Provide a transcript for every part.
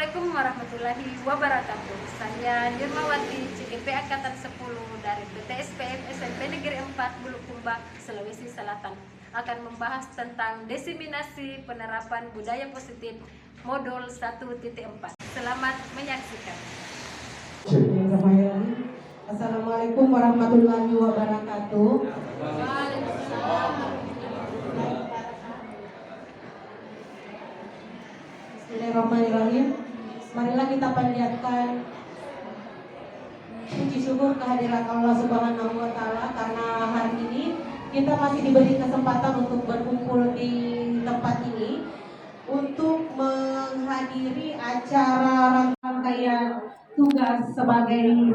Assalamualaikum warahmatullahi wabarakatuh. Saya Nirmawati, CGP Angkatan 10 dari PTSPM SMP Negeri 4 Bulukumba, Sulawesi Selatan, akan membahas tentang diseminasi penerapan budaya positif modul 1.4. Selamat menyaksikan. Assalamualaikum warahmatullahi wabarakatuh. Bismillahirrahmanirrahim. Marilah kita panjatkan puji syukur kehadirat Allah Subhanahu wa Ta'ala, karena hari ini kita masih diberi kesempatan untuk berkumpul di tempat ini untuk menghadiri acara rangkaian tugas sebagai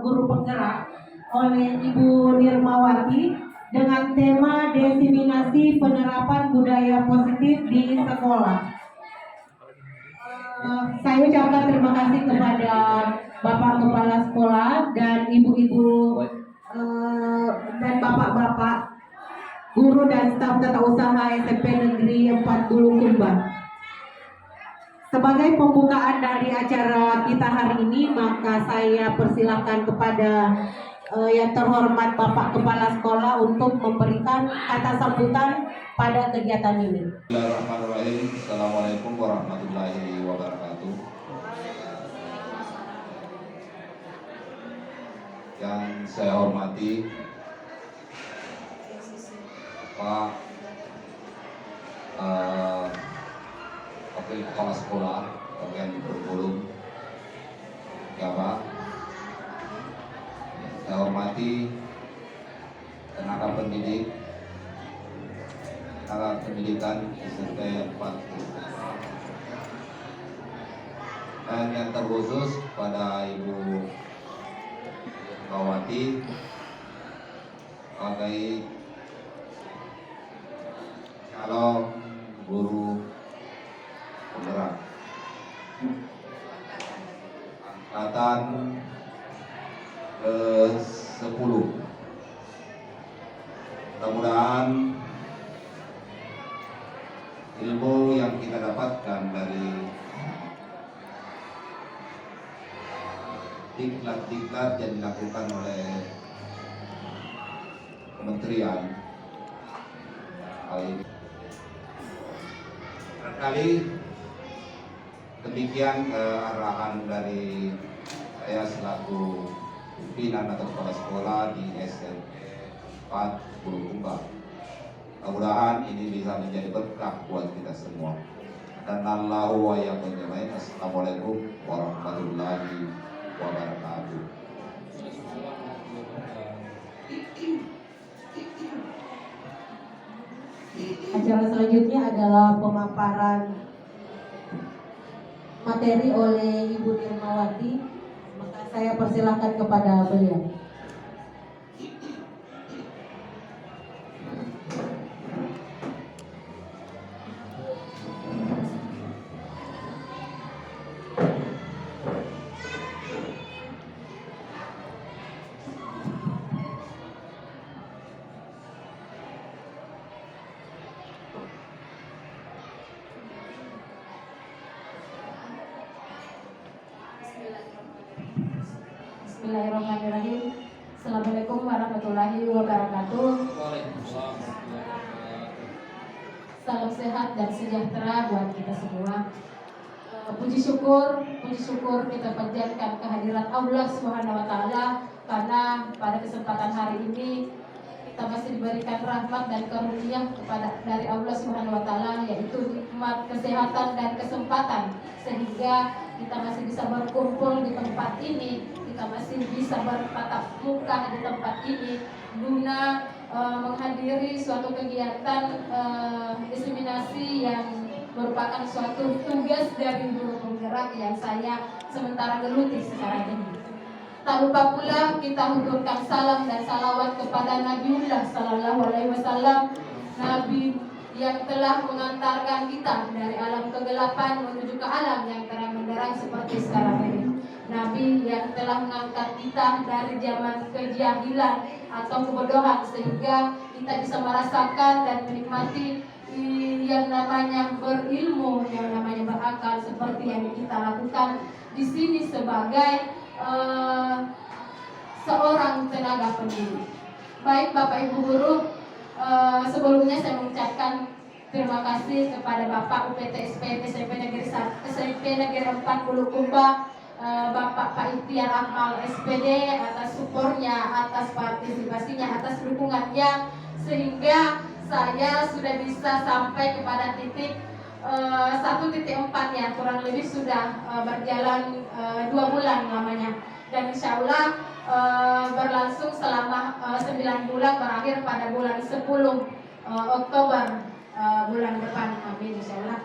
guru penggerak oleh Ibu Nirmawati dengan tema diseminasi penerapan budaya positif di sekolah. Saya ucapkan terima kasih kepada Bapak Kepala Sekolah dan ibu-ibu dan bapak-bapak guru dan staf tata usaha SMP Negeri 4 Bulukumba. Sebagai pembukaan dari acara kita hari ini, maka saya persilakan kepada yang terhormat Bapak Kepala Sekolah untuk memberikan kata sambutan pada kegiatan ini. Bismillahirrahmanirrahim. Assalamualaikum warahmatullahi wabarakatuh. Yang saya hormati Pak Wakil Kepala Sekolah bagian kurikulum, ya Pak. Saya hormati tenaga pendidik, tenaga pendidikan SMP 4, dan yang terkhusus pada Ibu Kawati sebagai calon guru penggerak angkatan ke-10. Mudah-mudahan ilmu yang kita dapatkan dari diklat-diklat yang dilakukan oleh kementerian barangkali demikian arahan dari saya selaku pimpinan atau kepala sekolah di SMP 4 Bulukumba. Mudah-mudahan ini bisa menjadi berkah buat kita semua. Dan Allahu wa iyyakum ajmain. Assalamualaikum warahmatullahi wabarakatuh. Acara selanjutnya adalah pemaparan materi oleh Ibu Nirmawati. Maka saya persilakan kepada beliau. Bismillahirrahmanirrahim. Assalamualaikum warahmatullahi wabarakatuh. Salam sehat dan sejahtera buat kita semua. Puji syukur kita panjatkan kehadirat Allah Subhanahu wa Ta'ala, karena pada kesempatan hari ini kita masih diberikan rahmat dan karunia dari Allah Subhanahu wa Ta'ala, yaitu nikmat kesehatan dan kesempatan, sehingga kita masih bisa berkumpul di tempat ini, kita masih bisa bertatap muka di tempat ini guna menghadiri suatu kegiatan diseminasi yang merupakan suatu tugas dari guru penggerak yang saya sementara geluti sekarang ini. Tak lupa pula kita huturkan salam dan salawat kepada Nabiullah Sallallahu Alaihi Wasallam, Nabi yang telah mengantarkan kita dari alam kegelapan menuju ke alam yang terang benderang seperti sekarang ini. Nabi yang telah mengangkat kita dari zaman kejahilan atau kebodohan, sehingga kita bisa merasakan dan menikmati yang namanya berilmu, yang namanya berakal, seperti yang kita lakukan di sini sebagai seorang tenaga pendidik. Baik Bapak Ibu Guru, sebelumnya saya mengucapkan terima kasih kepada Bapak UPT SPM SMP Negeri 4 Bulukumba, Bapak Pak Ikhtiar Akmal SPD atas supportnya, atas partisipasinya, atas dukungannya, sehingga saya sudah bisa sampai kepada titik 1.4 ya, kurang lebih sudah berjalan 2 bulan lamanya, dan insya Allah berlangsung selama 9 bulan, berakhir pada bulan 10 Oktober bulan depan, amin insya Allah.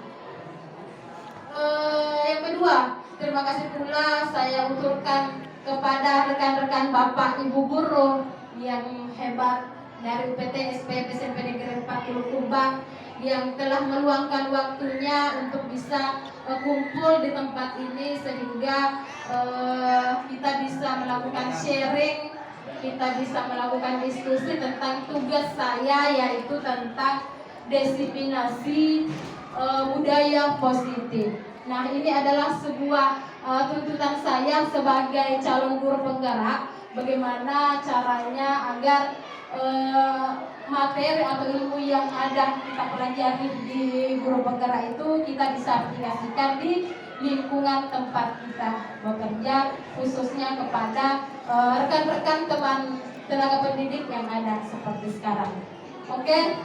Yang kedua, terima kasih pula saya uturkan kepada rekan-rekan Bapak Ibu Guru yang hebat dari UPT SPM SMP Negeri 4 Bulukumba yang telah meluangkan waktunya untuk bisa kumpul di tempat ini, sehingga kita bisa melakukan sharing, kita bisa melakukan diskusi tentang tugas saya, yaitu tentang disiplинasi budaya positif. Nah, ini adalah sebuah tuntutan saya sebagai calon guru penggerak, bagaimana caranya agar materi atau ilmu yang ada kita pelajari di guru penggerak itu kita bisa aplikasikan di lingkungan tempat kita bekerja, khususnya kepada rekan-rekan teman tenaga pendidik yang ada seperti sekarang. Oke.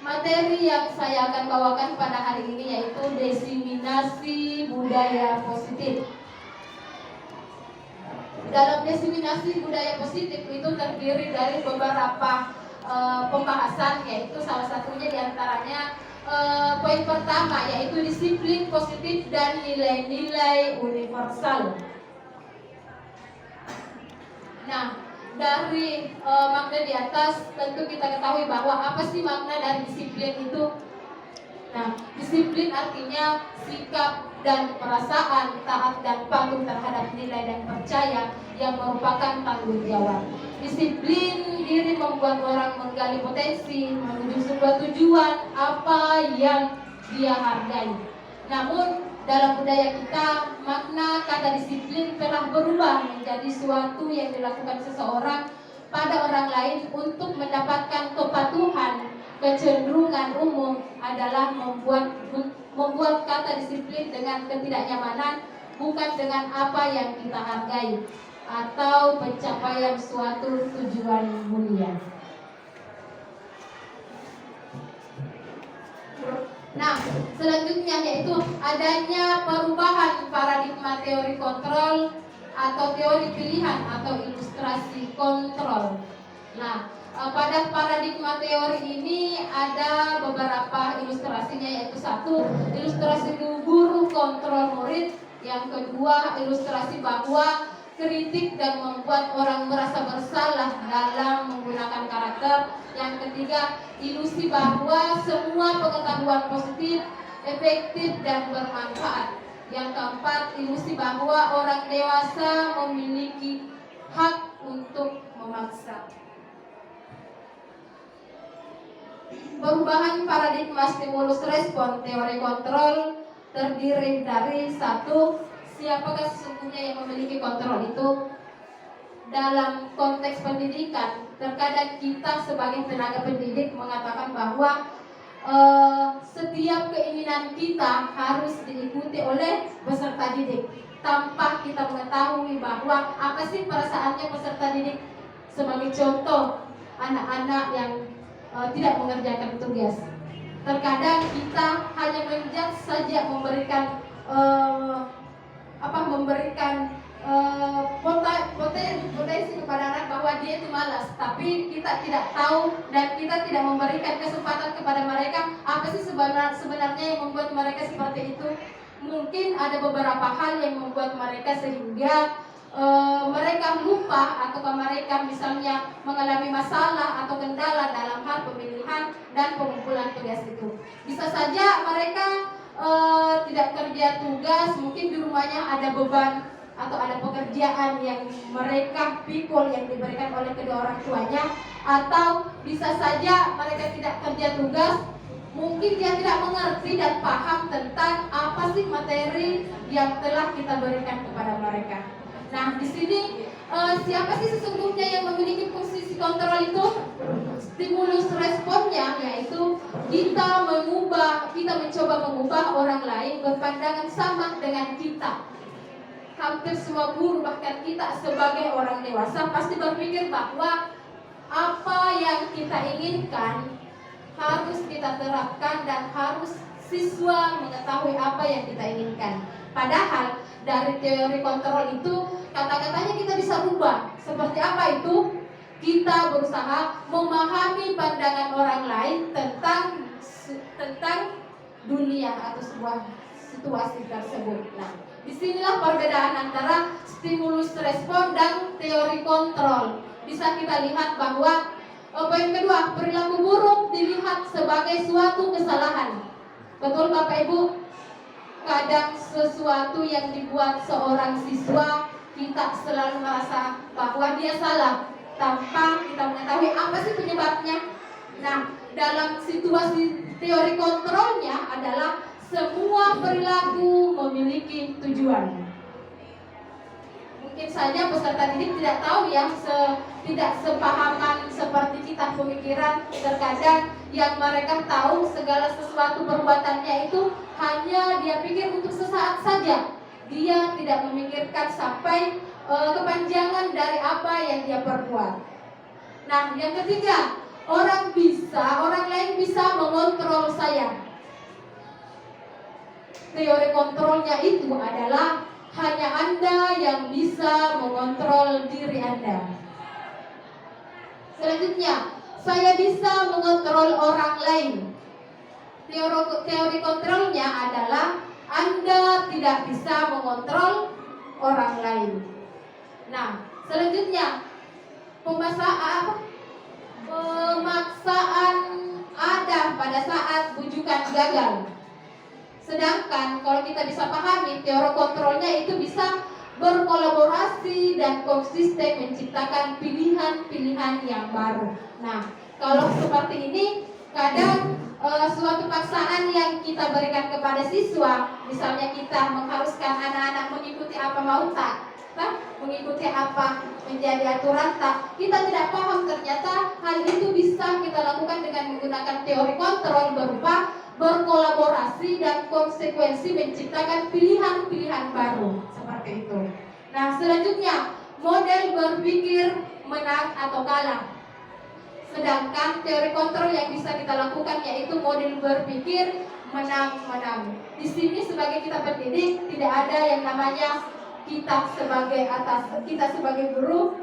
Materi yang saya akan bawakan pada hari ini yaitu disiminasi budaya positif. Dalam disiminasi budaya positif itu terdiri dari beberapa pembahasan, yaitu salah satunya diantaranya poin pertama yaitu disiplin positif dan nilai-nilai universal. Nah, dari makna di atas tentu kita ketahui bahwa apa sih makna dari disiplin itu. Nah, disiplin artinya sikap dan perasaan taat dan patuh terhadap nilai dan percaya yang merupakan tanggung jawab. Disiplin diri membuat orang menggali potensi menuju sebuah tujuan apa yang dia hargai. Namun dalam budaya kita, makna kata disiplin telah berubah menjadi suatu yang dilakukan seseorang pada orang lain untuk mendapatkan kepatuhan. Kecenderungan umum adalah membuat kata disiplin dengan ketidaknyamanan, bukan dengan apa yang kita hargai atau pencapaian suatu tujuan mulia. Nah, selanjutnya yaitu adanya perubahan paradigma teori kontrol atau teori pilihan atau ilustrasi kontrol. Nah, pada paradigma teori ini ada beberapa ilustrasinya, yaitu satu, ilustrasi guru kontrol murid. Yang kedua, ilustrasi bahwa kritik dan membuat orang merasa bersalah dalam menggunakan karakter. Yang ketiga, ilusi bahwa semua pengetahuan positif, efektif dan bermanfaat. Yang keempat, ilusi bahwa orang dewasa memiliki hak untuk memaksa. Perubahan paradigma stimulus respon teori kontrol terdiri dari satu, siapakah sesungguhnya yang memiliki kontrol itu? Dalam konteks pendidikan, terkadang kita sebagai tenaga pendidik mengatakan bahwa setiap keinginan kita harus diikuti oleh peserta didik, tanpa kita mengetahui bahwa apa sih perasaannya peserta didik. Sebagai contoh, anak-anak yang tidak mengerjakan tugas, terkadang kita hanya menjudge saja, memberikan potensi kepada anak bahwa dia itu malas, tapi kita tidak tahu dan kita tidak memberikan kesempatan kepada mereka apa sih sebenarnya yang membuat mereka seperti itu. Mungkin ada beberapa hal yang membuat mereka sehingga mereka lupa, atau mereka misalnya mengalami masalah atau kendala dalam hal pemilihan dan pengumpulan tugas itu. Bisa saja mereka tidak kerja tugas, mungkin di rumahnya ada beban atau ada pekerjaan yang mereka pikul yang diberikan oleh kedua orang tuanya, atau bisa saja mereka tidak kerja tugas, mungkin dia tidak mengerti dan paham tentang apa sih materi yang telah kita berikan kepada mereka. Nah, di sini siapa sih sesungguhnya yang memiliki fungsi kontrol itu? Stimulus responnya yaitu kita mencoba mengubah orang lain berpandangan sama dengan kita. Hampir semua guru, bahkan kita sebagai orang dewasa pasti berpikir bahwa apa yang kita inginkan harus kita terapkan dan harus siswa mengetahui apa yang kita inginkan. Padahal dari teori kontrol itu kata-katanya kita bisa ubah. Seperti apa itu? Kita berusaha memahami pandangan orang lain tentang dunia atau sebuah situasi tersebut. Nah, disinilah perbedaan antara stimulus respon dan teori kontrol. Bisa kita lihat bahwa poin kedua, perilaku buruk dilihat sebagai suatu kesalahan. Betul Bapak Ibu? Kadang sesuatu yang dibuat seorang siswa, kita selalu merasa bahwa dia salah tanpa kita mengetahui apa sih penyebabnya. Nah, dalam situasi teori kontrolnya adalah semua perilaku memiliki tujuan. Mungkin saja peserta didik tidak tahu ya, tidak sepahaman seperti kita pemikiran. Terkadang yang mereka tahu segala sesuatu perbuatannya itu hanya dia pikir untuk sesaat saja. Dia tidak memikirkan sampai kepanjangan dari apa yang dia perbuat. Nah, yang ketiga, orang lain bisa mengontrol saya. Teori kontrolnya itu adalah hanya Anda yang bisa mengontrol diri Anda. Selanjutnya, saya bisa mengontrol orang lain. Teori kontrolnya adalah Anda tidak bisa mengontrol orang lain. Nah, selanjutnya pemaksaan ada pada saat bujukan gagal. Sedangkan kalau kita bisa pahami teori kontrolnya itu bisa berkolaborasi dan konsisten menciptakan pilihan-pilihan yang baru. Nah, kalau seperti ini kadang suatu paksaan yang kita berikan kepada siswa, misalnya kita mengharuskan anak-anak mengikuti apa mau tak, mengikuti apa menjadi aturan tak, kita tidak paham ternyata hal itu bisa kita lakukan dengan menggunakan teori kontrol berupa berkolaborasi dan konsekuensi menciptakan pilihan-pilihan baru seperti itu. Nah, selanjutnya model berpikir menang atau kalah. Sedangkan teori kontrol yang bisa kita lakukan yaitu model berpikir menang-menang. Di sini sebagai kita pendidik tidak ada yang namanya kita sebagai guru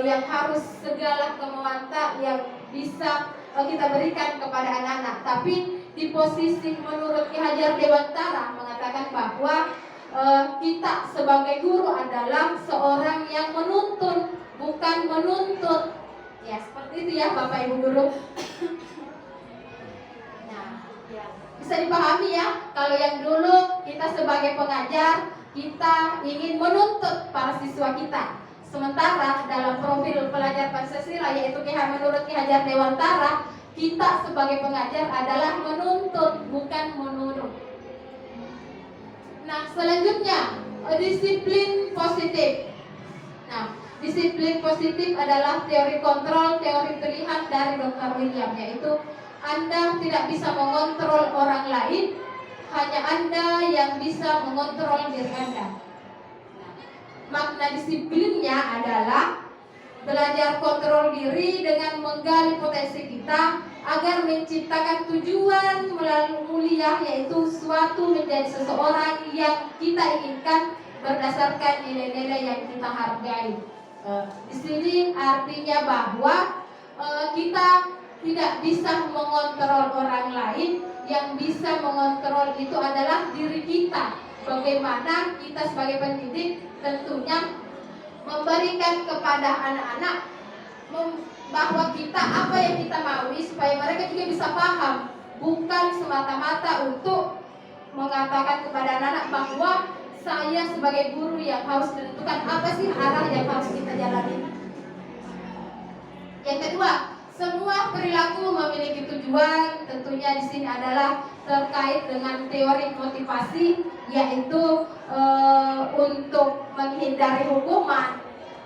yang harus segala kemauan yang bisa kita berikan kepada anak-anak. Tapi di posisi menurut Ki Hajar Dewantara mengatakan bahwa kita sebagai guru adalah seorang yang menuntun, bukan menuntut. Ya, seperti itu ya Bapak Ibu guru. Nah, ya, bisa dipahami ya, kalau yang dulu kita sebagai pengajar, kita ingin menuntut para siswa kita. Sementara dalam profil pelajar Pancasila yaitu menurut Ki Hajar Dewantara, kita sebagai pengajar adalah menuntut, bukan menurut. Nah, selanjutnya disiplin positif. Nah, disiplin positif adalah teori kontrol, teori pilihan dari Dr. William, yaitu Anda tidak bisa mengontrol orang lain, hanya Anda yang bisa mengontrol diri Anda. Makna disiplinnya adalah belajar kontrol diri dengan menggali potensi kita agar menciptakan tujuan melalui mulia, yaitu suatu menjadi seseorang yang kita inginkan berdasarkan nilai-nilai yang kita hargai. Di sini artinya bahwa kita tidak bisa mengontrol orang lain, yang bisa mengontrol itu adalah diri kita. Bagaimana kita sebagai pendidik tentunya memberikan kepada anak-anak bahwa kita apa yang kita maui supaya mereka juga bisa paham, bukan semata-mata untuk mengatakan kepada anak-anak bahwa saya sebagai guru yang harus menentukan apa sih arah yang harus kita jalani. Yang kedua, Semua perilaku memiliki tujuan. Tentunya di sini adalah terkait dengan teori motivasi, yaitu untuk menghindari hukuman,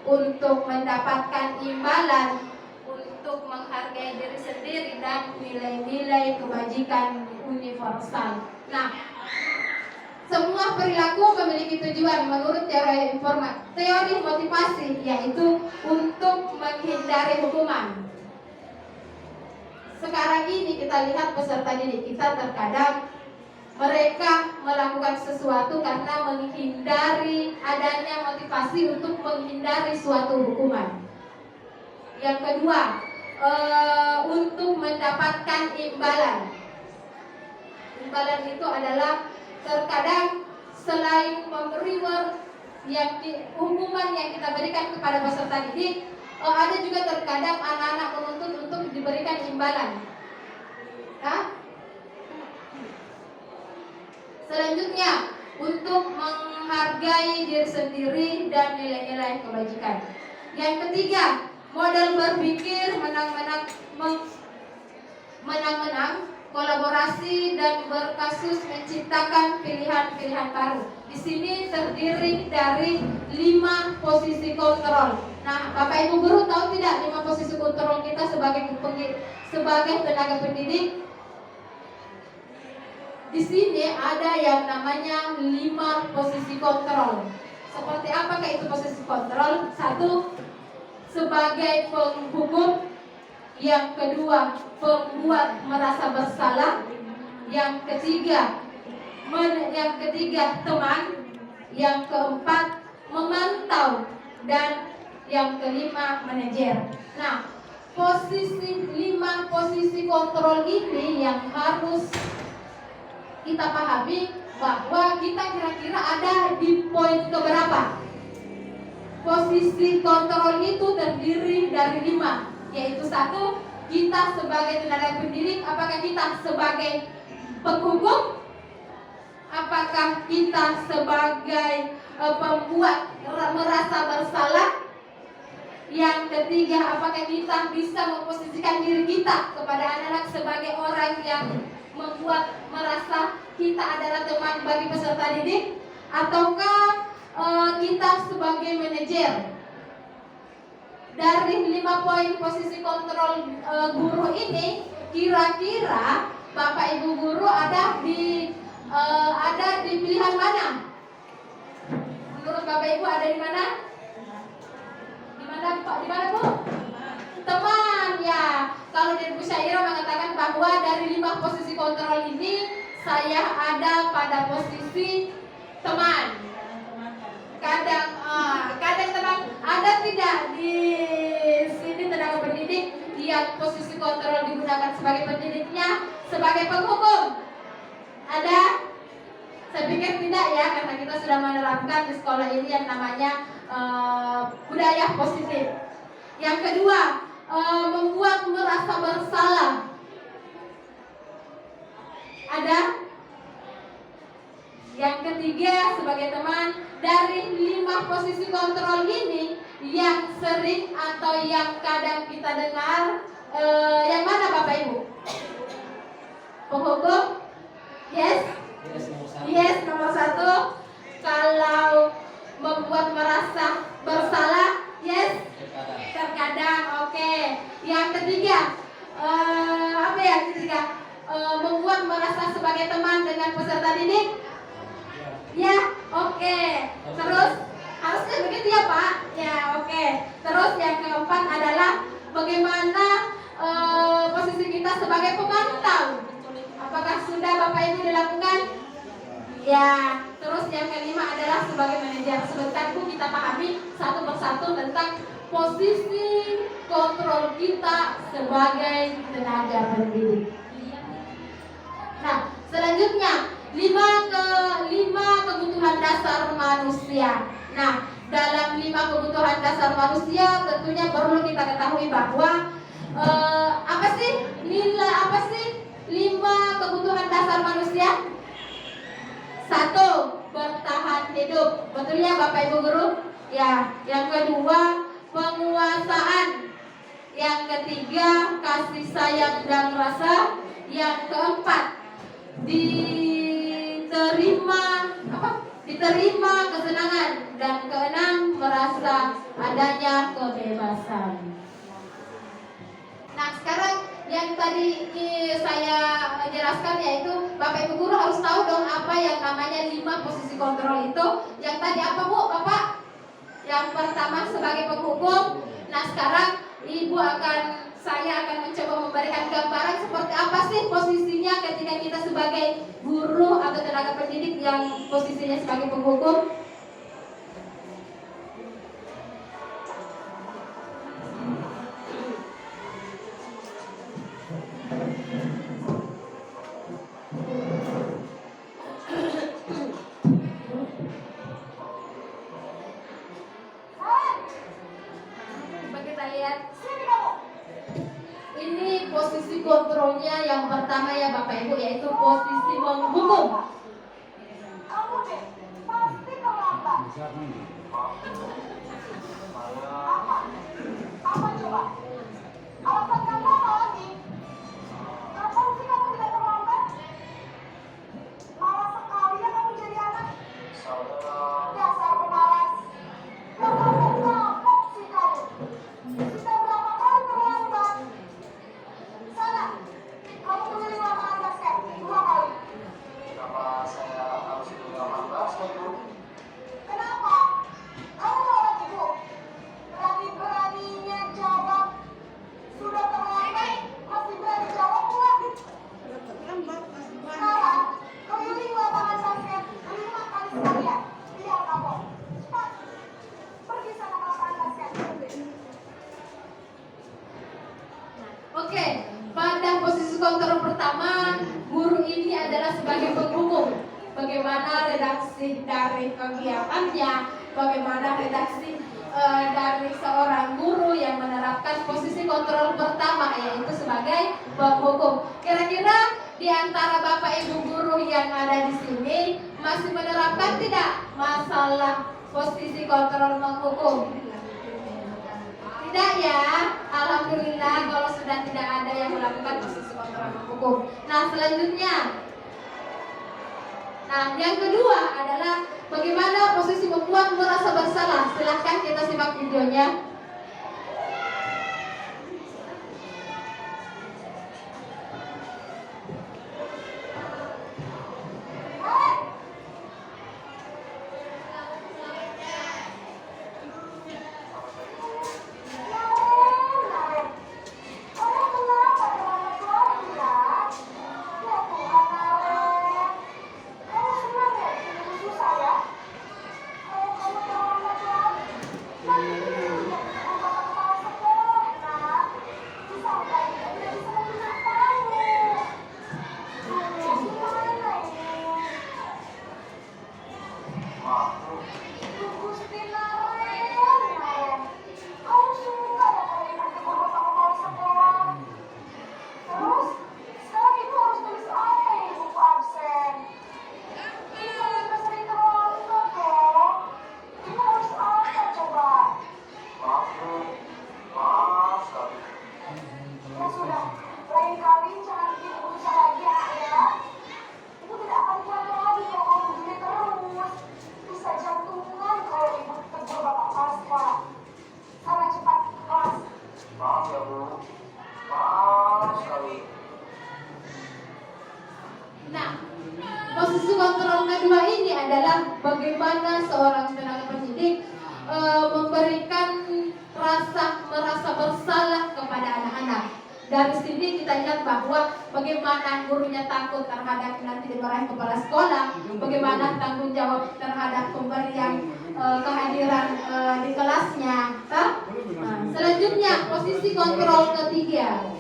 untuk mendapatkan imbalan, untuk menghargai diri sendiri, dan nilai-nilai kebajikan universal. Nah, semua perilaku memiliki tujuan menurut teori motivasi, yaitu untuk menghindari hukuman. Sekarang ini kita lihat peserta didik kita terkadang mereka melakukan sesuatu karena menghindari adanya motivasi untuk menghindari suatu hukuman. Yang kedua, untuk mendapatkan imbalan. Imbalan itu adalah terkadang selain memberi hukuman yang kita berikan kepada peserta didik, ada juga terkadang anak-anak menuntut untuk diberikan imbalan. Selanjutnya, untuk menghargai diri sendiri dan nilai-nilai kebajikan. Yang ketiga, modal berpikir menang-menang, kolaborasi dan berkasus menciptakan pilihan-pilihan baru. Di sini terdiri dari 5 posisi kontrol. Nah, Bapak Ibu guru tahu tidak 5 posisi kontrol kita sebagai tenaga pendidik? Di sini ada yang namanya 5 posisi kontrol. Seperti apakah itu posisi kontrol? 1, sebagai penghukum. Yang kedua, pembuat merasa bersalah. Yang ketiga, teman. Yang keempat, memantau. Dan yang kelima, manajer. Nah, 5 posisi kontrol ini yang harus kita pahami bahwa kita kira-kira ada di poin keberapa. Posisi kontrol itu terdiri dari 5, yaitu 1, kita sebagai tenaga pendidik, apakah kita sebagai penghukum, apakah kita sebagai pembuat merasa bersalah. Yang ketiga, apakah kita bisa memposisikan diri kita kepada anak-anak sebagai orang yang membuat merasa kita adalah teman bagi peserta didik, ataukah kita sebagai manajer. Dari 5 poin posisi kontrol guru ini, kira-kira Bapak Ibu guru ada di pilihan mana? Menurut Bapak Ibu ada di mana? Di mana Pak? Di mana Bu? Teman ya. Kalau dari Bu Syairah mengatakan bahwa dari 5 posisi kontrol ini saya ada pada posisi teman. Kadang teman ada tidak di sini tenaga pendidik yang posisi kontrol digunakan sebagai pendidiknya sebagai penghukum? Ada? Saya pikir tidak ya, karena kita sudah menerapkan di sekolah ini yang namanya budaya positif. Yang kedua, membuat merasa bersalah. Ada? Yang ketiga, sebagai teman. Dari 5 posisi kontrol ini, yang sering atau yang kadang kita dengar, yang mana Bapak Ibu? Penghukum? Yes? Yes, nomor 1. Kalau membuat merasa bersalah, yes? Terkadang, oke. Yang ketiga, membuat merasa sebagai teman dengan peserta didik? Ya, oke. Terus harusnya begitu ya Pak? Ya, oke. Terus yang keempat adalah bagaimana posisi kita sebagai pemantau. Apakah sudah Bapak Ibu dilakukan? Ya. Terus yang kelima adalah sebagai manajer. Sebentar Bu, kita pahami satu persatu tentang posisi kontrol kita sebagai tenaga pendidik. Nah, selanjutnya 5 kebutuhan dasar manusia. Nah, dalam 5 kebutuhan dasar manusia tentunya perlu kita ketahui bahwa apa sih 5 kebutuhan dasar manusia? 1, bertahan hidup. Betul ya Bapak Ibu guru? Ya. Yang kedua, penguasaan. Yang ketiga, kasih sayang dan rasa. Yang keempat, diterima kesenangan. Dan keenam, merasa adanya kebebasan. Nah, sekarang yang tadi saya jelaskan yaitu Bapak Ibu guru harus tahu dong apa yang namanya 5 posisi kontrol itu. Yang tadi apa Bu, Bapak? Yang pertama sebagai penghukum. Nah, sekarang saya akan mencoba memberikan gambaran seperti apa sih posisinya ketika kita sebagai guru atau tenaga pendidik yang posisinya sebagai penghukum. Kita lihat ini posisi kontrolnya yang pertama ya Bapak Ibu, yaitu posisi menghukum. Kamu deh, pasti terlambat. Apa coba? Alasan kamu apa lagi? Kapan sih kamu tidak terlambat? Malas sekali ya kamu jadi anak. Dasar pemalas. Kapok sih kamu. Sudah berapa kali terlambat? Sana, kamu keliling lapangan basket 2 kali. Kenapa saya harus ikut lapangan basket, Bu? Kenapa? Kamu orang ibu. Berani-beraninya jawab. Sudah terlambat, masih berani jawab pula. Sekarang, keliling lapangan basket 5 kali sekalian. Biar kapok. Cepat. Pergi sana ke lapangan basket. Oke, pada posisi kontrol pertama, guru ini adalah sebagai penghukum. Bagaimana redaksi dari kegiatannya, bagaimana redaksi dari seorang guru yang menerapkan posisi kontrol pertama, yaitu sebagai penghukum. Kira-kira di antara Bapak Ibu guru yang ada di sini masih menerapkan tidak masalah posisi kontrol menghukum? Tidak ya, alhamdulillah kalau sudah tidak ada yang melakukan posisi kontrol menghukum. Nah, selanjutnya, yang kedua adalah bagaimana posisi membuat merasa bersalah. Silahkan kita simak videonya. Posisi kontrol kedua ini adalah bagaimana seorang tenaga pendidik memberikan merasa bersalah kepada anak-anak. Dari sini kita lihat bahwa bagaimana gurunya takut terhadap nanti dimarahin kepala sekolah, bagaimana tanggung jawab terhadap pemberian kehadiran di kelasnya. Selanjutnya posisi kontrol ketiga.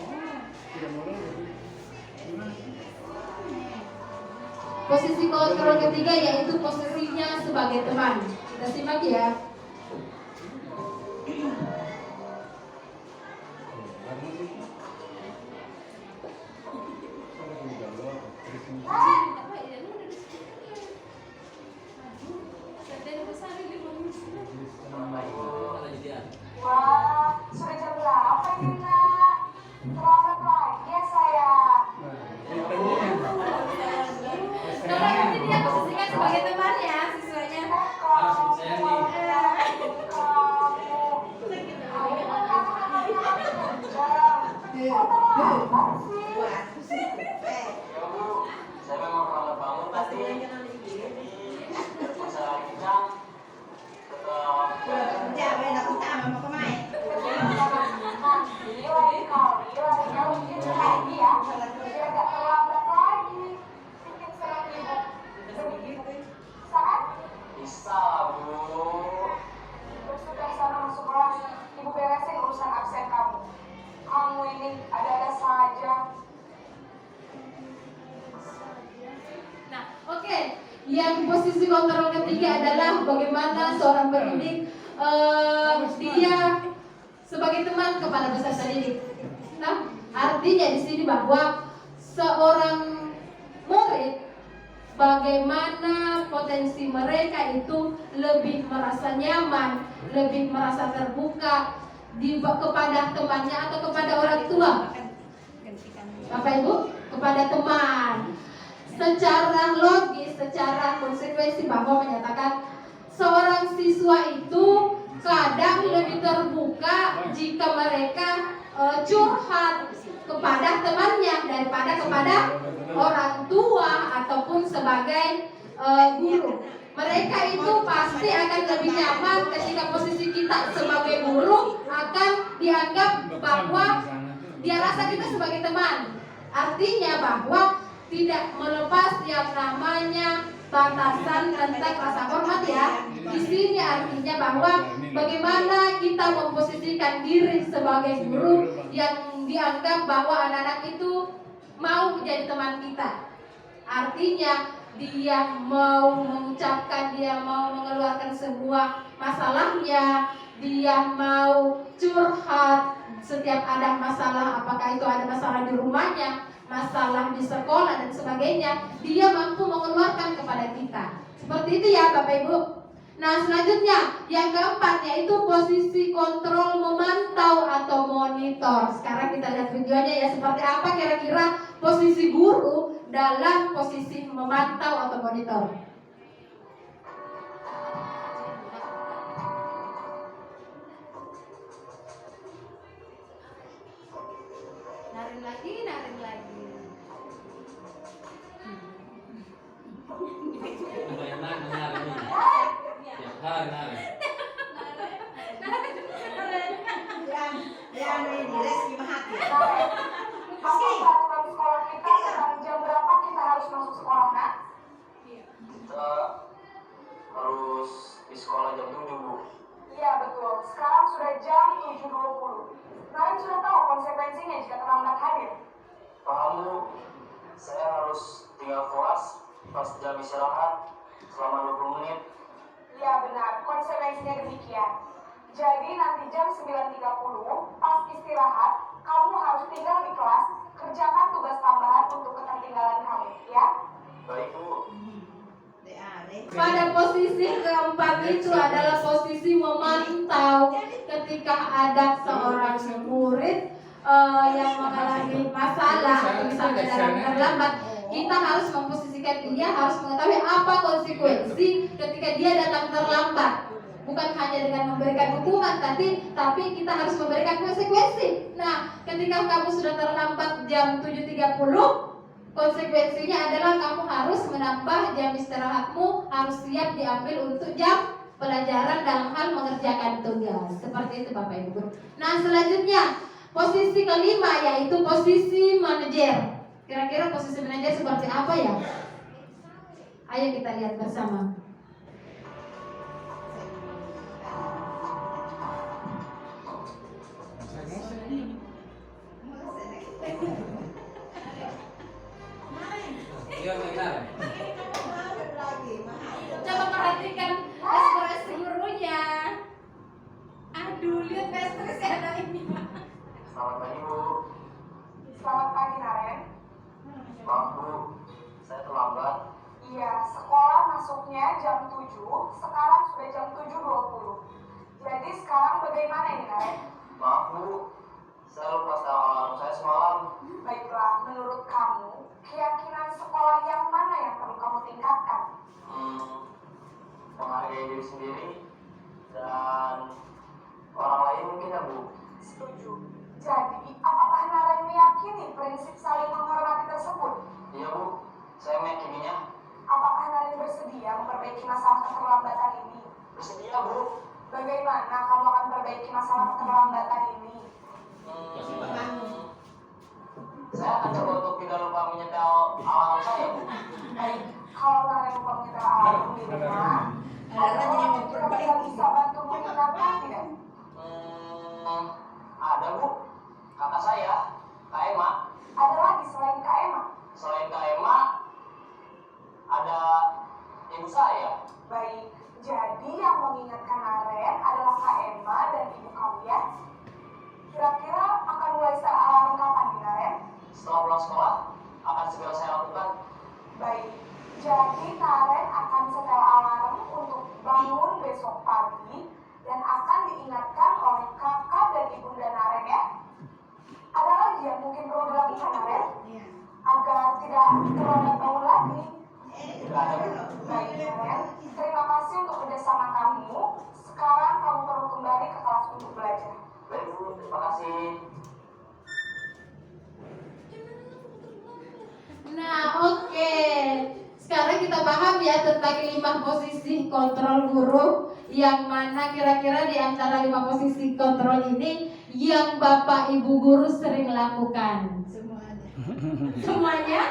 Posisi kontrol ketiga yaitu posisinya sebagai teman. Kita simak ya. Wah, sudah jam berapa ini? Apaan sih? Ya Bu, saya memang terlambat bangun tadi. Jadi, biarpun saya lari kencang, tetap Nah, ini lain kali larinya mungkin lagi ya. Biar gak terlambat lagi. Bikin senang ibu. Saat bisa Bu. sudah sana masuk kelas, ibu beresin urusan absen kamu. Kamu ini ada-ada saja. Nah, oke. Yang posisi kontrol ketiga adalah bagaimana seorang pendidik dia sebagai teman kepada peserta didik. Nah, artinya di sini bahwa seorang murid bagaimana potensi mereka itu lebih merasa nyaman, lebih merasa terbuka kepada temannya atau kepada orang tua. Bapak Ibu, kepada teman. Secara logis, secara konsekuensi bahwa menyatakan seorang siswa itu kadang lebih terbuka jika mereka curhat kepada temannya daripada kepada orang tua ataupun sebagai guru. Mereka itu pasti akan lebih nyaman ketika posisi kita sebagai guru akan dianggap bahwa dia rasa kita sebagai teman. Artinya bahwa tidak melepas yang namanya batasan tentang rasa hormat ya. Di sini artinya bahwa bagaimana kita memposisikan diri sebagai guru yang dianggap bahwa anak-anak itu mau menjadi teman kita. Artinya dia mau mengucapkan, dia mau mengeluarkan sebuah masalahnya, dia mau curhat setiap ada masalah, apakah itu ada masalah di rumahnya, masalah di sekolah dan sebagainya, dia mampu mengeluarkan kepada kita. Seperti itu ya Bapak Ibu. Nah, selanjutnya yang keempat yaitu posisi kontrol memantau atau monitor. Sekarang kita lihat videonya ya, seperti apa kira-kira posisi guru dalam posisi memantau atau monitor. Narin lagi. Apa peraturan sekolah kita tentang jam berapa kita harus masuk sekolah, Nak? Kita harus di sekolah jam 7 Bu. Iya betul, sekarang sudah jam 7.20. Kalian sudah tahu konsekuensinya jika terlambat hadir? Paham Bu, saya harus tinggal kelas pas jam istirahat selama 20 menit. Iya benar, konsekuensinya demikian. Jadi nanti jam 9.30 pas istirahat, kamu harus tinggal di kelas, kerjakan tugas tambahan untuk ketertinggalan kamu, ya? Baik Bu. Pada posisi keempat itu adalah posisi memantau ketika ada seorang murid yang mengalami masalah atau misalnya dalam terlambat, kita harus memposisikan dia, harus mengetahui apa konsekuensi ketika dia datang terlambat. Bukan hanya dengan memberikan hukuman, tapi kita harus memberikan konsekuensi. Nah, ketika kamu sudah terlambat jam 7.30, konsekuensinya adalah kamu harus menambah jam istirahatmu, harus siap diambil untuk jam pelajaran dalam hal mengerjakan tugas. Seperti itu Bapak Ibu. Nah, selanjutnya posisi kelima yaitu posisi manajer. Kira-kira posisi manajer seperti apa ya? Ayo kita lihat bersama. Coba perhatikan ekspresi gurunya. Aduh, lihat ekspresi anak ini. Selamat pagi Bu. Selamat pagi, Naren. Maaf Bu, saya terlambat. Iya, sekolah masuknya jam 7, sekarang sudah jam 7.20. Jadi sekarang bagaimana ini, Naren? Maaf Bu, saya lupa setel alarm saya semalam. Baiklah, menurut kamu, keyakinan sekolah yang mana yang perlu kamu tingkatkan? Menghargai diri sendiri dan orang lain mungkin ya Bu. Setuju. Jadi, apakah Naren meyakini memperbaiki masalah keterlambatan ini? Bersedia, Bu. Bagaimana kamu akan memperbaiki masalah keterlambatan ini? Saya akan coba untuk tidak lupa menyetel alarm saya, Bu. Baik, kalau Naren lupa menyetel alarm di rumah, kamu kira-kira bisa bantu mengingatkan tidak? Ada, Bu. Kata saya, Kak Emma. Ada lagi selain Kak Emma? Selain Kak Emma, ada ibu saya. Baik, jadi yang mengingatkan Naren adalah Kak Emma dan ibu kamu ya? Kira-kira akan mulai setel alarm kapan nih Naren? Setelah pulang sekolah, akan segera saya lakukan. Baik, jadi Naren akan setel alarm untuk bangun besok pagi dan akan diingatkan oleh kakak dan ibunda Naren ya. Ada lagi yang mungkin perlu dilakukan Naren? Agar tidak terlambat bangun lagi. Tidak ada, Bu. Baik Naren, terima kasih untuk kerjasama kamu. Sekarang kamu perlu kembali ke kelas untuk belajar. Baik, Bu. Terima kasih. Nah, oke. Sekarang kita paham ya tentang 5 posisi kontrol guru. Yang mana kira-kira di antara 5 posisi kontrol ini yang Bapak Ibu guru sering lakukan? Semuanya?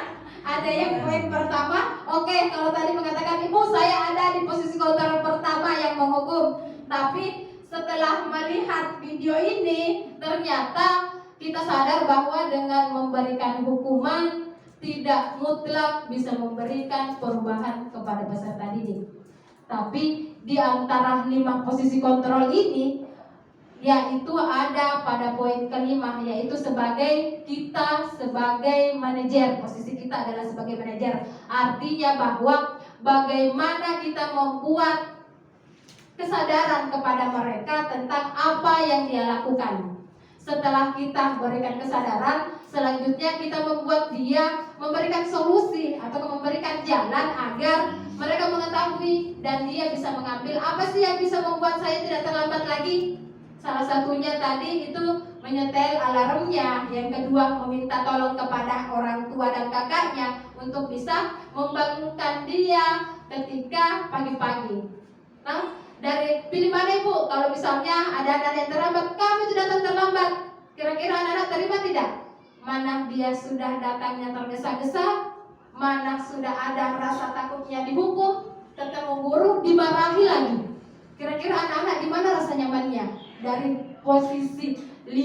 Ada yang poin pertama? Oke, kalau tadi mengatakan Ibu saya ada di posisi kontrol pertama yang menghukum. Tapi setelah melihat video ini ternyata kita sadar bahwa dengan memberikan hukuman tidak mutlak bisa memberikan perubahan kepada peserta didik. Tapi di antara 5 posisi kontrol ini, yaitu ada pada poin kelima, yaitu kita sebagai manajer. Posisi kita adalah sebagai manajer. Artinya bahwa bagaimana kita membuat kesadaran kepada mereka tentang apa yang dia lakukan. Setelah kita berikan kesadaran, selanjutnya kita membuat dia memberikan solusi atau memberikan jalan agar mereka mengetahui dan dia bisa mengambil apa sih yang bisa membuat saya tidak terlambat lagi. Salah satunya tadi itu menyetel alarmnya. Yang kedua meminta tolong kepada orang tua dan kakaknya untuk bisa membangunkan dia ketika pagi-pagi. Nah, dari pilih mana Ibu? Kalau misalnya ada anak yang terlambat, kami sudah datang terlambat. Kira-kira anak-anak terima tidak? Mana dia sudah datangnya tergesa-gesa, mana sudah ada rasa takutnya dihukum, ketemu guru dimarahi lagi. Kira-kira anak-anak di mana rasa nyamannya? Dari posisi 5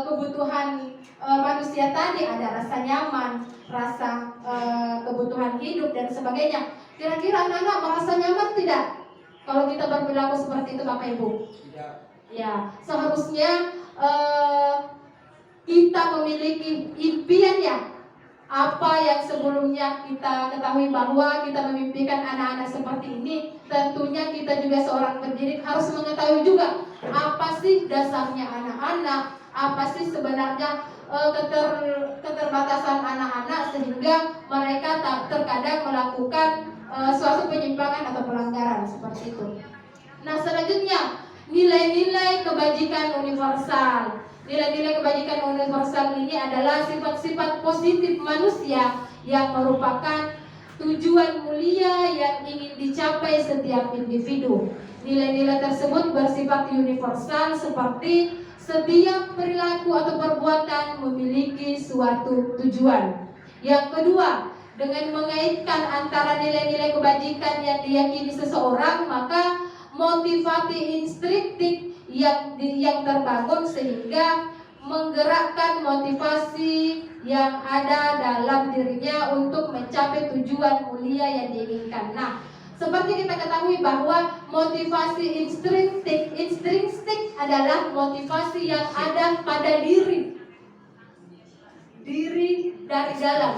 kebutuhan manusia tadi, ada rasa nyaman, rasa kebutuhan hidup dan sebagainya. Kira-kira anak-anak merasa nyaman tidak? Kalau kita berperilaku seperti itu Bapak Ibu? Tidak. Ya, seharusnya kita memiliki impian ya. Apa yang sebelumnya kita ketahui bahwa kita memimpikan anak-anak seperti ini, tentunya kita juga seorang pendidik harus mengetahui juga apa sih dasarnya anak-anak, apa sih sebenarnya keterbatasan anak-anak sehingga mereka terkadang melakukan suatu penyimpangan atau pelanggaran seperti itu. Nah, selanjutnya nilai-nilai kebajikan universal. Nilai-nilai kebajikan universal ini adalah sifat-sifat positif manusia yang merupakan tujuan mulia yang ingin dicapai setiap individu. Nilai-nilai tersebut bersifat universal seperti setiap perilaku atau perbuatan memiliki suatu tujuan. Yang kedua, dengan mengaitkan antara nilai-nilai kebajikan yang diyakini seseorang, maka motivasi instruktif yang terbangun sehingga menggerakkan motivasi yang ada dalam dirinya untuk mencapai tujuan mulia yang diinginkan. Nah, seperti kita ketahui bahwa motivasi intrinsik adalah motivasi yang ada pada diri dari dalam.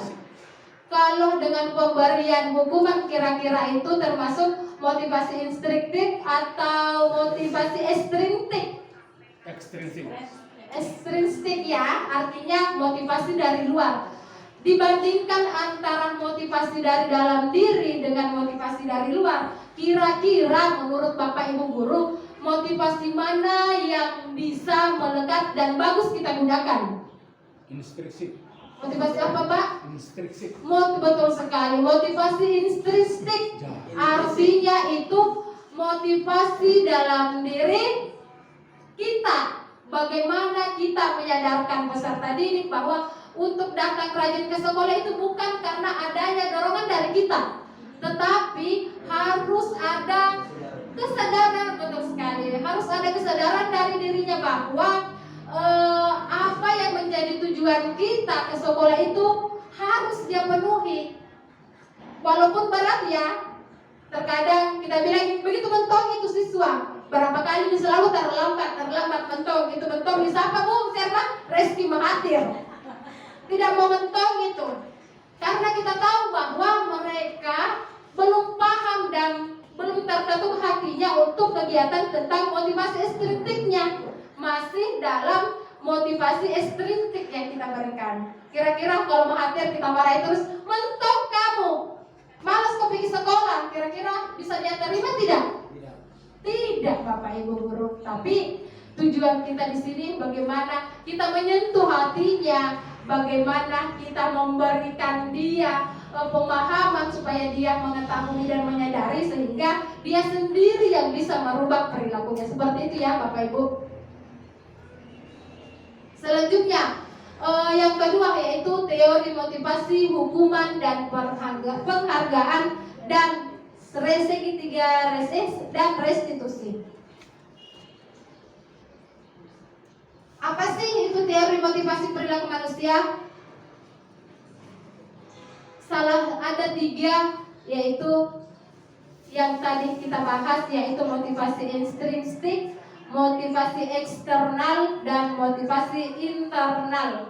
Kalau dengan pemberian hukuman kira-kira itu termasuk motivasi instruktif atau motivasi ekstrinsik? Ekstrinsik ya, artinya motivasi dari luar. Dibandingkan antara motivasi dari dalam diri dengan motivasi dari luar, kira-kira menurut Bapak Ibu guru, motivasi mana yang bisa melekat dan bagus kita gunakan? Motivasi apa, Pak? Instruksi. Betul sekali, motivasi intrinsik. Artinya itu motivasi dalam diri kita. Bagaimana kita menyadarkan peserta didik bahwa untuk datang rajin ke sekolah itu bukan karena adanya dorongan dari kita, tetapi harus ada kesadaran. Betul sekali, harus ada kesadaran dari dirinya bahwa apa yang menjadi tujuan kita ke sekolah itu harus dia penuhi. Walaupun berat ya, terkadang kita bilang begitu mentok itu siswa, berapa kali dia selalu terlambat mentok itu mentok disapa Bu siapa? Reski Mahathir. Tidak mau mentok itu, karena kita tahu bahwa mereka belum paham dan belum terketuk hatinya untuk kegiatan tentang motivasi ekstrinstiknya. Masih dalam motivasi ekstrinsik yang kita berikan. Kira-kira kalau Mahathir kita marahi terus, mentok kamu, malas kau pergi sekolah, kira-kira bisa dia terima tidak? Tidak, Bapak Ibu guru. Tapi tujuan kita di sini bagaimana kita menyentuh hatinya, bagaimana kita memberikan dia pemahaman supaya dia mengetahui dan menyadari sehingga dia sendiri yang bisa merubah perilakunya. Seperti itu ya, Bapak Ibu. Selanjutnya, yang kedua yaitu teori motivasi, hukuman dan penghargaan dan segitiga dan restitusi. Apa sih itu teori motivasi perilaku manusia? Ada 3, yaitu yang tadi kita bahas, yaitu motivasi intrinsik, motivasi eksternal, dan motivasi internal.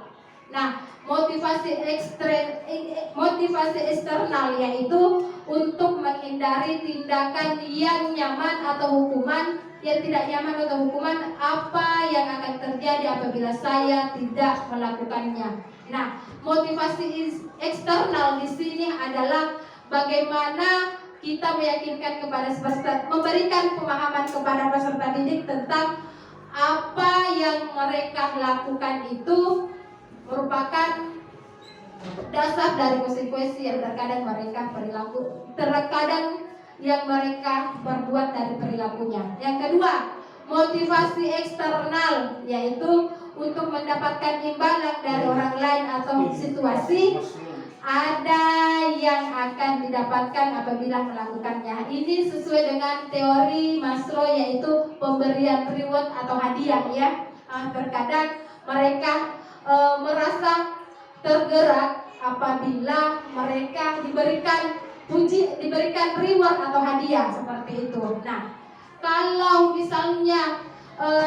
Nah, motivasi eksternal yaitu untuk menghindari tindakan yang nyaman atau hukuman yang tidak nyaman atau hukuman apa yang akan terjadi apabila saya tidak melakukannya. Nah, motivasi eksternal di sini adalah bagaimana kita meyakinkan kepada peserta, memberikan pemahaman kepada peserta didik tentang apa yang mereka lakukan itu merupakan dasar dari konsekuensi yang terkadang yang mereka perbuat dari perilakunya. Yang kedua, motivasi eksternal yaitu untuk mendapatkan imbalan dari orang lain atau situasi. Ada yang akan didapatkan apabila melakukannya. Ini sesuai dengan teori Maslow yaitu pemberian reward atau hadiah ya. Terkadang mereka merasa tergerak apabila mereka diberikan reward atau hadiah seperti itu. Nah, kalau misalnya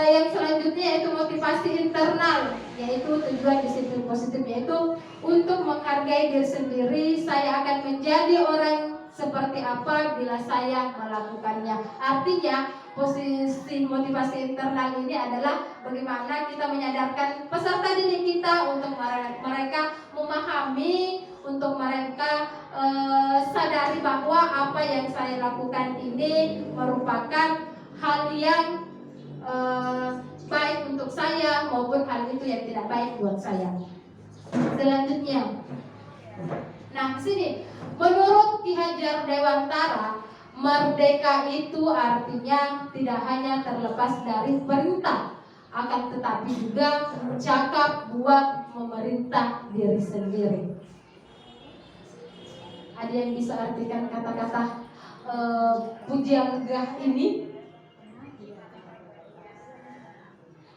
yang selanjutnya yaitu motivasi internal, yaitu tujuan disiplin positif, yaitu untuk menghargai diri sendiri. Saya akan menjadi orang seperti apa bila saya melakukannya. Artinya posisi motivasi internal ini adalah bagaimana kita menyadarkan peserta didik kita untuk mereka memahami, untuk mereka sadari bahwa apa yang saya lakukan ini merupakan hal yang baik untuk saya maupun hal itu yang tidak baik buat saya. Selanjutnya, nah sini menurut Ki Hajar Dewantara, merdeka itu artinya tidak hanya terlepas dari perintah, akan tetapi juga cakap buat memerintah diri sendiri. Ada yang bisa artikan kata-kata pujian megah ini?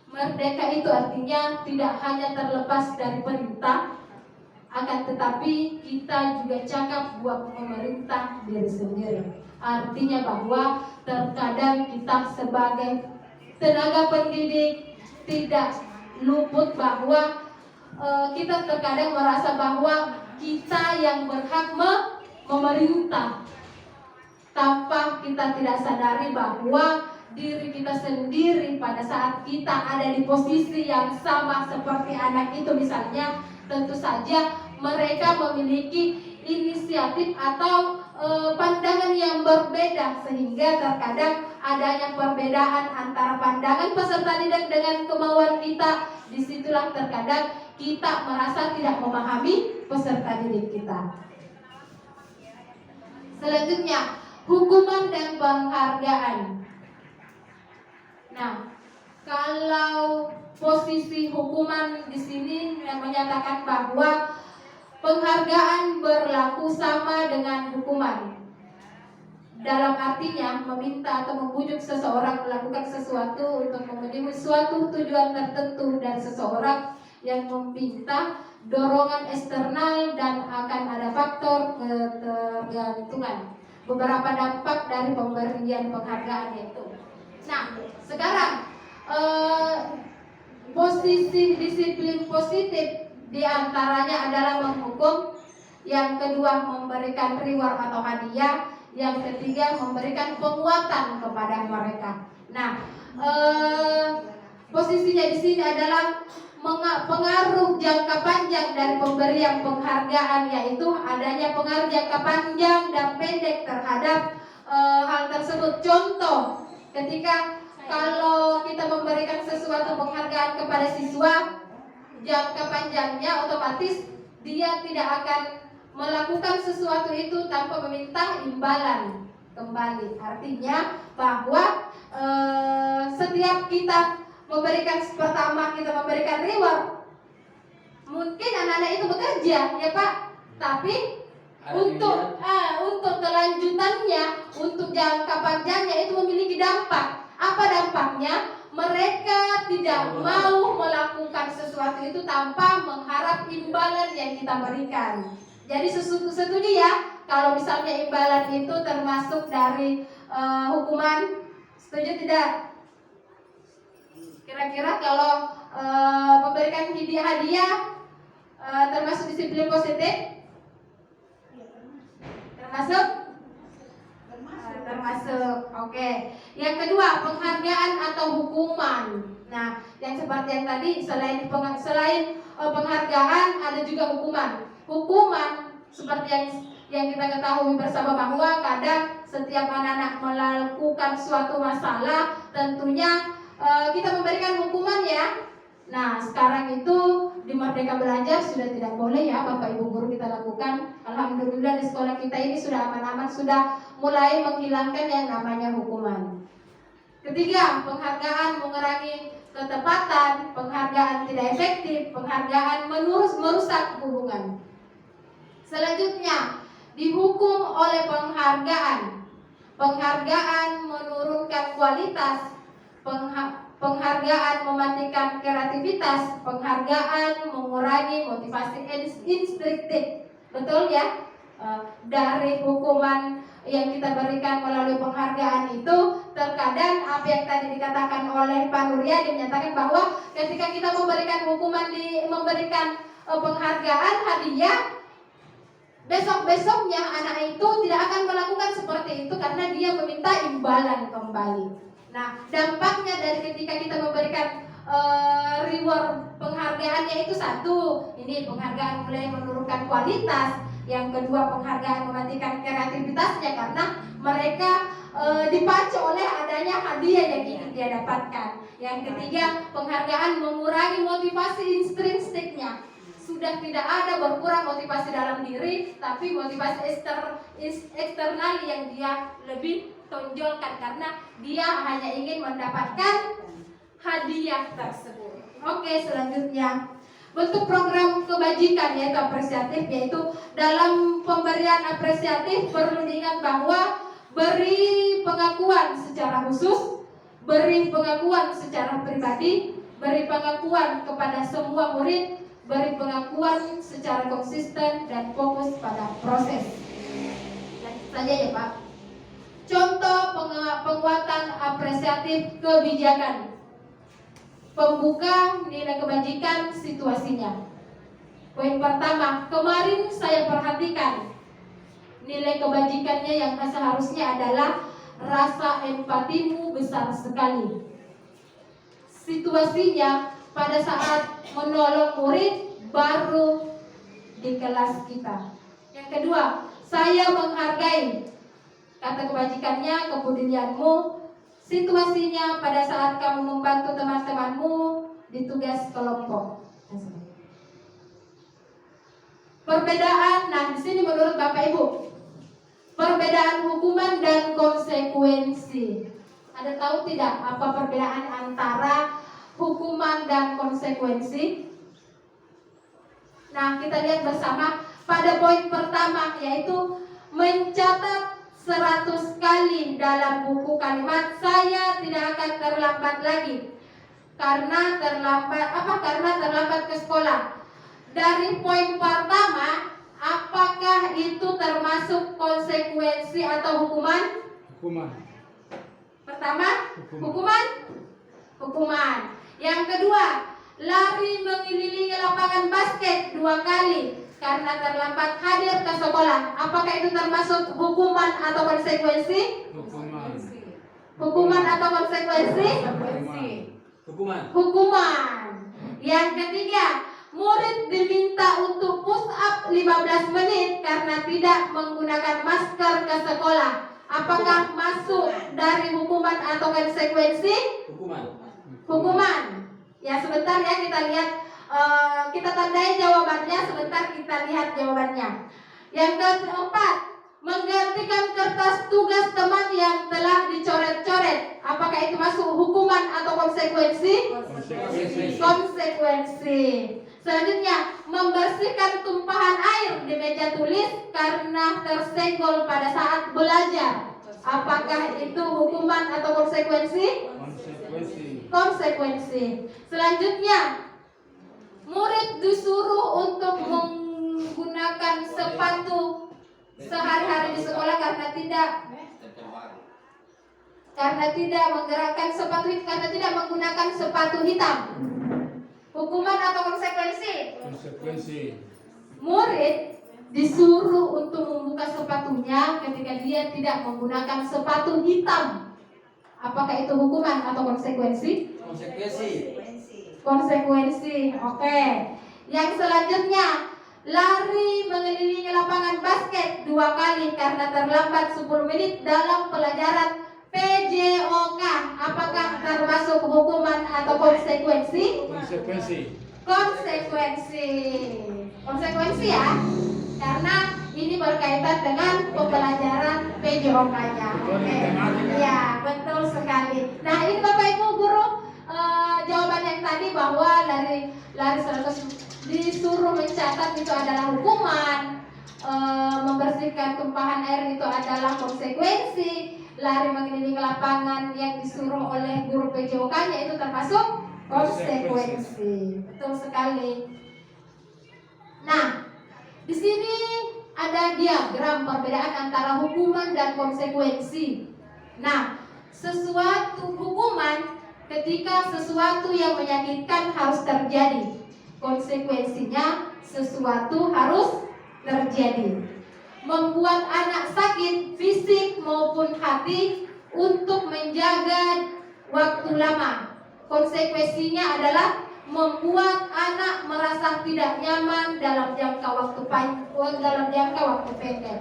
Merdeka itu artinya tidak hanya terlepas dari perintah, akan tetapi kita juga cakap buat memerintah diri sendiri. Artinya bahwa terkadang kita sebagai tenaga pendidik tidak luput bahwa kita terkadang merasa bahwa kita yang berhak memerintah, tanpa kita tidak sadari bahwa diri kita sendiri pada saat kita ada di posisi yang sama seperti anak itu misalnya, tentu saja mereka memiliki inisiatif atau pandangan yang berbeda, sehingga terkadang adanya perbedaan antara pandangan peserta didik dengan kemauan kita. Disitulah terkadang kita merasa tidak memahami peserta didik kita. Selanjutnya, hukuman dan penghargaan. Nah, kalau posisi hukuman di sini yang menyatakan bahwa penghargaan berlaku sama dengan hukuman. Dalam artinya meminta atau membujuk seseorang melakukan sesuatu untuk memenuhi suatu tujuan tertentu dari seseorang yang meminta dorongan eksternal dan akan ada faktor ketergantungan. Beberapa dampak dari pemberian penghargaan itu. Nah, sekarang posisi disiplin positif diantaranya adalah menghukum, yang kedua memberikan reward atau hadiah, yang ketiga memberikan penguatan kepada mereka. Nah, posisinya di sini adalah pengaruh jangka panjang dari pemberian penghargaan, yaitu adanya pengaruh jangka panjang dan pendek terhadap hal tersebut. Contoh, ketika kalau kita memberikan sesuatu penghargaan kepada siswa, jangka panjangnya otomatis dia tidak akan melakukan sesuatu itu tanpa meminta imbalan kembali. Artinya bahwa setiap kita memberikan, pertama kita memberikan reward, mungkin anak-anak itu bekerja ya Pak, tapi untuk kelanjutannya, untuk jangka panjangnya itu memiliki dampak. Apa dampaknya? Mereka tidak mau melakukan sesuatu itu tanpa mengharap imbalan yang kita berikan. Jadi setuju ya, kalau misalnya imbalan itu termasuk dari hukuman, setuju tidak? Kira-kira kalau memberikan hadiah termasuk disiplin positif? Termasuk? Termasuk. Oke. Yang kedua, penghargaan atau hukuman. Nah, yang seperti yang tadi, selain penghargaan ada juga hukuman. Hukuman seperti yang kita ketahui bersama bahwa kadang setiap anak-anak melakukan suatu masalah, tentunya kita memberikan hukuman ya. Nah, sekarang itu di Merdeka Belajar sudah tidak boleh ya Bapak Ibu guru kita lakukan. Alhamdulillah di sekolah kita ini sudah aman-aman, sudah mulai menghilangkan yang namanya hukuman. Ketiga, penghargaan mengurangi ketepatan, penghargaan tidak efektif, penghargaan merusak hubungan. Selanjutnya, dihukum oleh penghargaan. Penghargaan menurunkan kualitas, penghargaan mematikan kreativitas, penghargaan mengurangi motivasi instinktif. Betul ya? Dari hukuman yang kita berikan melalui penghargaan itu, terkadang apa yang tadi dikatakan oleh Pak Nuryadi menyatakan bahwa ketika kita memberikan hukuman, memberikan penghargaan, hadiah, besok-besoknya anak itu tidak akan melakukan seperti itu karena dia meminta imbalan kembali. Nah, dampaknya dari ketika kita memberikan reward penghargaannya itu satu, ini penghargaan mulai menurunkan kualitas. Yang kedua, penghargaan mematikan kreativitasnya karena mereka dipacu oleh adanya hadiah yang ingin dia dapatkan. Yang ketiga, penghargaan mengurangi motivasi intrinstiknya. Sudah tidak ada berkurang motivasi dalam diri, tapi motivasi eksternal yang dia lebih tonjolkan karena dia hanya ingin mendapatkan hadiah tersebut. Oke, selanjutnya bentuk program kebajikan yaitu apresiatif, yaitu dalam pemberian apresiatif perlu diingat bahwa beri pengakuan secara khusus, beri pengakuan secara pribadi, beri pengakuan kepada semua murid, beri pengakuan secara konsisten dan fokus pada proses. Lanjut saja ya Pak. Contoh penguatan apresiatif kebijakan. Pembuka nilai kebajikan situasinya. Poin pertama, kemarin saya perhatikan nilai kebajikannya yang seharusnya adalah rasa empatimu besar sekali. Situasinya pada saat menolong murid baru di kelas kita. Yang kedua, saya menghargai, kata kebajikannya, kepedulianmu. Situasinya pada saat kamu membantu teman-temanmu di tugas kelompok. Perbedaan, nah di sini menurut Bapak Ibu, perbedaan hukuman dan konsekuensi. Ada tahu tidak apa perbedaan antara hukuman dan konsekuensi? Nah, kita lihat bersama pada poin pertama, yaitu mencatat 100 kali dalam buku kalimat saya tidak akan terlambat lagi. Karena terlambat ke sekolah. Dari poin pertama, apakah itu termasuk konsekuensi atau hukuman? Hukuman. Pertama, hukuman. Yang kedua, lari mengelilingi lapangan basket 2 kali karena terlambat hadir ke sekolah. Apakah itu termasuk hukuman atau konsekuensi? Hukuman. Hukuman atau konsekuensi? Hukuman. Yang ketiga, murid diminta untuk push up 15 menit karena tidak menggunakan masker ke sekolah. Apakah masuk dari hukuman atau konsekuensi? Hukuman. Ya, sebentar ya kita lihat, kita tandai jawabannya, sebentar kita lihat jawabannya. Yang keempat, menggantikan kertas tugas teman yang telah dicoret-coret. Apakah itu masuk hukuman atau konsekuensi? Konsekuensi. Selanjutnya, membersihkan tumpahan air di meja tulis karena tersenggol pada saat belajar. Apakah itu hukuman atau konsekuensi? Konsekuensi. Selanjutnya, murid disuruh untuk menggunakan sepatu sehari-hari di sekolah karena tidak menggerakkan sepatu, karena tidak menggunakan sepatu hitam. Hukuman atau konsekuensi? Murid disuruh untuk membuka sepatunya ketika dia tidak menggunakan sepatu hitam. Apakah itu hukuman atau konsekuensi? Konsekuensi. Oke. Yang selanjutnya, lari mengelilingi lapangan basket 2 kali karena terlambat 10 menit dalam pelajaran PJOK. Apakah termasuk hukuman atau konsekuensi? Konsekuensi ya, karena ini berkaitan dengan pembelajaran PJOK-nya. Oke. Ya, betul sekali. Nah, ini Bapak Ibu guru, jawaban yang tadi bahwa lari 100 disuruh mencatat itu adalah hukuman, membersihkan tumpahan air itu adalah konsekuensi, lari mengelilingi lapangan yang disuruh oleh guru PJOK-nya itu termasuk konsekuensi. Betul sekali. Nah, di sini ada diagram perbedaan antara hukuman dan konsekuensi. Nah, sesuatu hukuman ketika sesuatu yang menyakitkan harus terjadi. Konsekuensinya sesuatu harus terjadi. Membuat anak sakit fisik maupun hati untuk menjaga waktu lama. Konsekuensinya adalah membuat anak merasa tidak nyaman dalam jangka waktu pendek.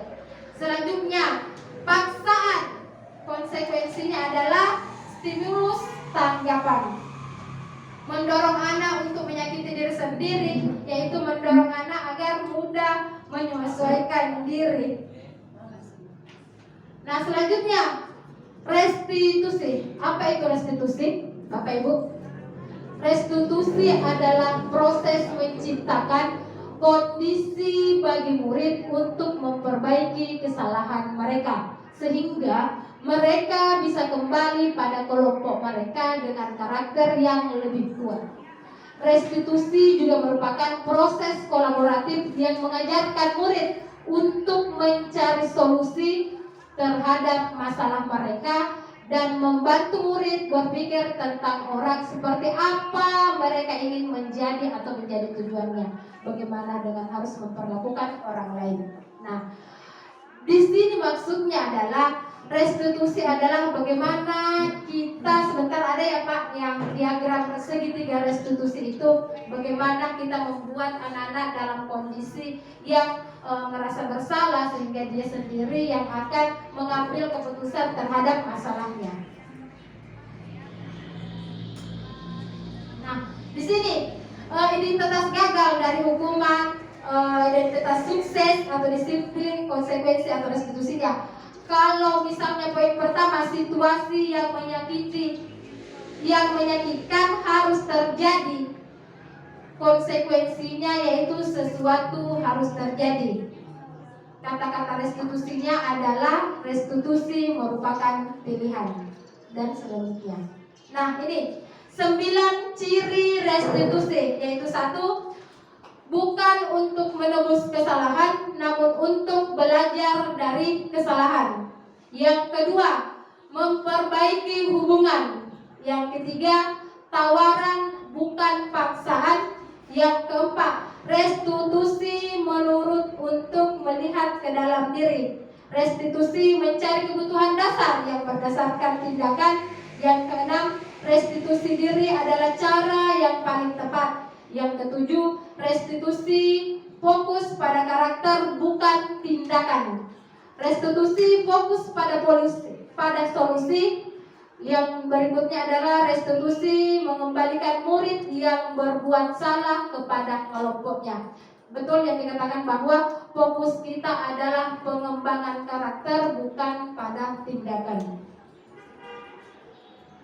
Selanjutnya, paksaan. Konsekuensinya adalah stimulus tanggapan. Mendorong anak untuk menyakiti diri sendiri, yaitu mendorong anak agar mudah menyesuaikan diri. Nah, selanjutnya, restitusi. Apa itu restitusi, Bapak Ibu? Restitusi adalah proses menciptakan kondisi bagi murid untuk memperbaiki kesalahan mereka, sehingga mereka bisa kembali pada kelompok mereka dengan karakter yang lebih kuat. Restitusi juga merupakan proses kolaboratif yang mengajarkan murid untuk mencari solusi terhadap masalah mereka dan membantu murid berpikir tentang orang seperti apa mereka ingin menjadi atau menjadi tujuannya. Bagaimana dengan harus memperlakukan orang lain. Nah, di sini maksudnya adalah restitusi adalah bagaimana kita, sebentar ada ya Pak yang diagram segitiga restitusi itu, bagaimana kita membuat anak-anak dalam kondisi yang merasa bersalah sehingga dia sendiri yang akan mengambil keputusan terhadap masalahnya. Nah, di sini identitas gagal dari hukuman, identitas sukses atau disiplin, konsekuensi atau restitusinya. Kalau misalnya poin pertama, situasi yang menyakitkan harus terjadi, konsekuensinya yaitu sesuatu harus terjadi. Kata-kata restitusinya adalah restitusi merupakan pilihan dan sedemikian. Nah, ini 9 ciri restitusi, yaitu 1, bukan untuk menebus kesalahan, namun untuk belajar dari kesalahan. Yang kedua, memperbaiki hubungan. Yang ketiga, tawaran bukan paksaan. Yang keempat, restitusi menurut untuk melihat ke dalam diri. Restitusi mencari kebutuhan dasar yang berdasarkan tindakan. Yang keenam, restitusi diri adalah cara yang paling tepat. Yang ketujuh, restitusi fokus pada karakter bukan tindakan. Restitusi fokus pada solusi. Yang berikutnya adalah restitusi mengembalikan murid yang berbuat salah kepada kelompoknya. Betul yang dikatakan bahwa fokus kita adalah pengembangan karakter bukan pada tindakan.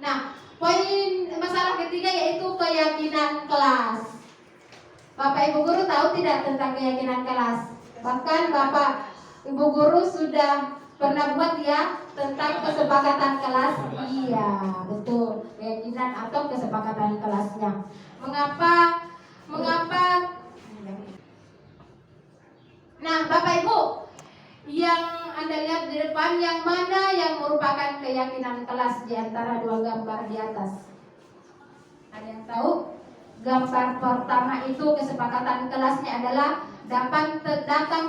Nah, poin masalah ketiga yaitu keyakinan kelas. Bapak Ibu Guru tahu tidak tentang keyakinan kelas? Bahkan Bapak Ibu Guru sudah pernah buat ya tentang kesepakatan kelas. Iya, betul. Keyakinan atau kesepakatan kelasnya. Mengapa? Nah, Bapak Ibu, yang Anda lihat di depan, yang mana yang merupakan keyakinan kelas di antara dua gambar di atas? Ada yang tahu? Gambar pertama itu kesepakatan kelasnya adalah datang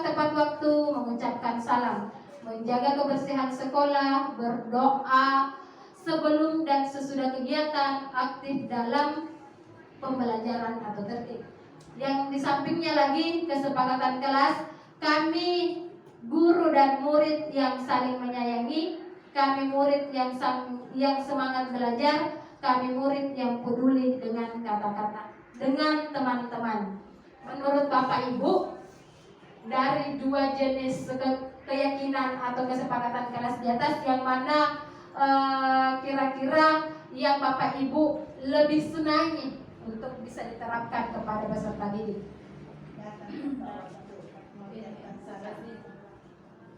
tepat waktu, mengucapkan salam, menjaga kebersihan sekolah, berdoa sebelum dan sesudah kegiatan, aktif dalam pembelajaran atau tertib. Yang di sampingnya lagi kesepakatan kelas, kami guru dan murid yang saling menyayangi, kami murid yang semangat belajar, kami murid yang peduli dengan kata-kata, dengan teman-teman. Menurut Bapak Ibu, dari dua jenis keyakinan atau kesepakatan kelas di atas, yang mana kira-kira yang Bapak Ibu lebih senangi untuk bisa diterapkan kepada peserta didik?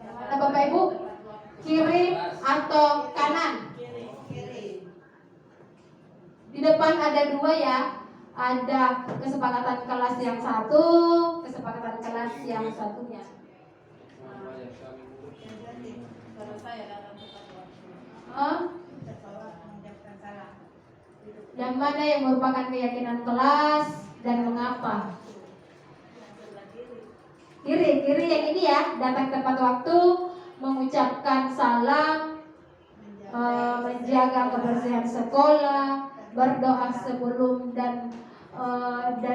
Yang mana Bapak Ibu? Kiri atau kanan? Di depan ada dua ya, ada kesepakatan kelas yang satu, kesepakatan kelas yang satunya. Yang mana yang merupakan keyakinan kelas dan mengapa? Kiri yang ini ya, datang tepat waktu, mengucapkan salam, menjaga kebersihan sekolah, berdoa sebelum dan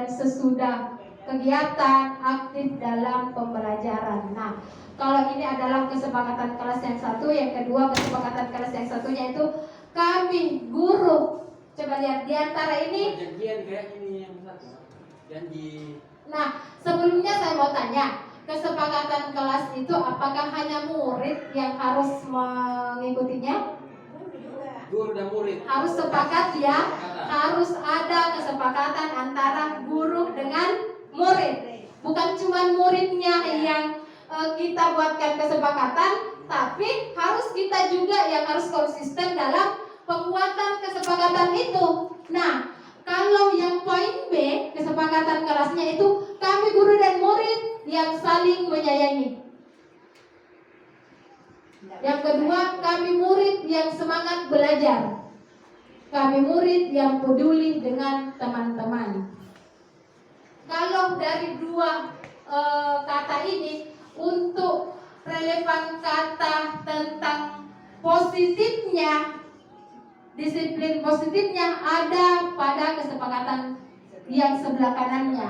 sesudah kegiatan, aktif dalam pembelajaran. Nah, kalau ini adalah kesepakatan kelas yang satu, yang kedua kesepakatan kelas yang satunya itu kami guru. Coba lihat di antara ini. Nah, sebelumnya saya mau tanya, kesepakatan kelas itu apakah hanya murid yang harus mengikutinya? Guru dan murid Harus sepakat ya, harus ada kesepakatan antara guru dengan murid. Bukan cuma muridnya yang kita buatkan kesepakatan, tapi harus kita juga yang harus konsisten dalam pembuatan kesepakatan itu. Nah, kalau yang poin B, kesepakatan kelasnya itu kami guru dan murid yang saling menyayangi. Yang kedua, kami murid yang semangat belajar. Kami murid yang peduli dengan teman-teman. Kalau dari dua kata ini, untuk relevan kata tentang positifnya, disiplin positifnya ada pada kesepakatan yang sebelah kanannya.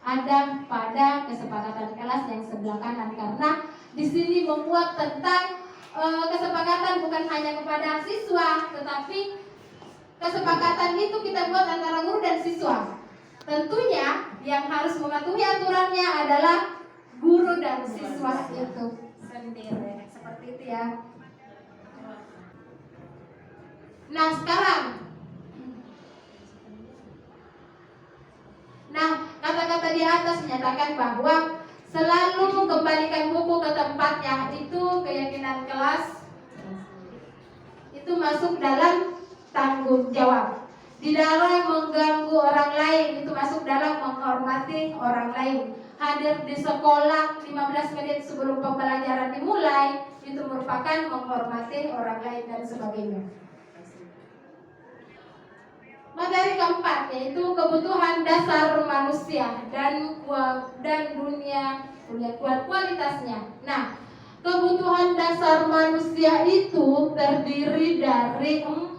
Ada pada kesepakatan kelas yang sebelah kanan, karena di sini membuat tentang kesepakatan bukan hanya kepada siswa, tetapi kesepakatan itu kita buat antara guru dan siswa. Tentunya yang harus mematuhi aturannya adalah guru dan siswa itu sendiri. Seperti itu ya. Nah sekarang, kata-kata di atas menyatakan bahwa selalu kembalikan buku ke tempatnya, itu keyakinan kelas, itu masuk dalam tanggung jawab. Di dalam mengganggu orang lain, itu masuk dalam menghormati orang lain. Hadir di sekolah 15 menit sebelum pembelajaran dimulai, itu merupakan menghormati orang lain dan sebagainya. Materi keempat yaitu kebutuhan dasar manusia dan dunia kualitasnya. Nah, kebutuhan dasar manusia itu terdiri dari 4,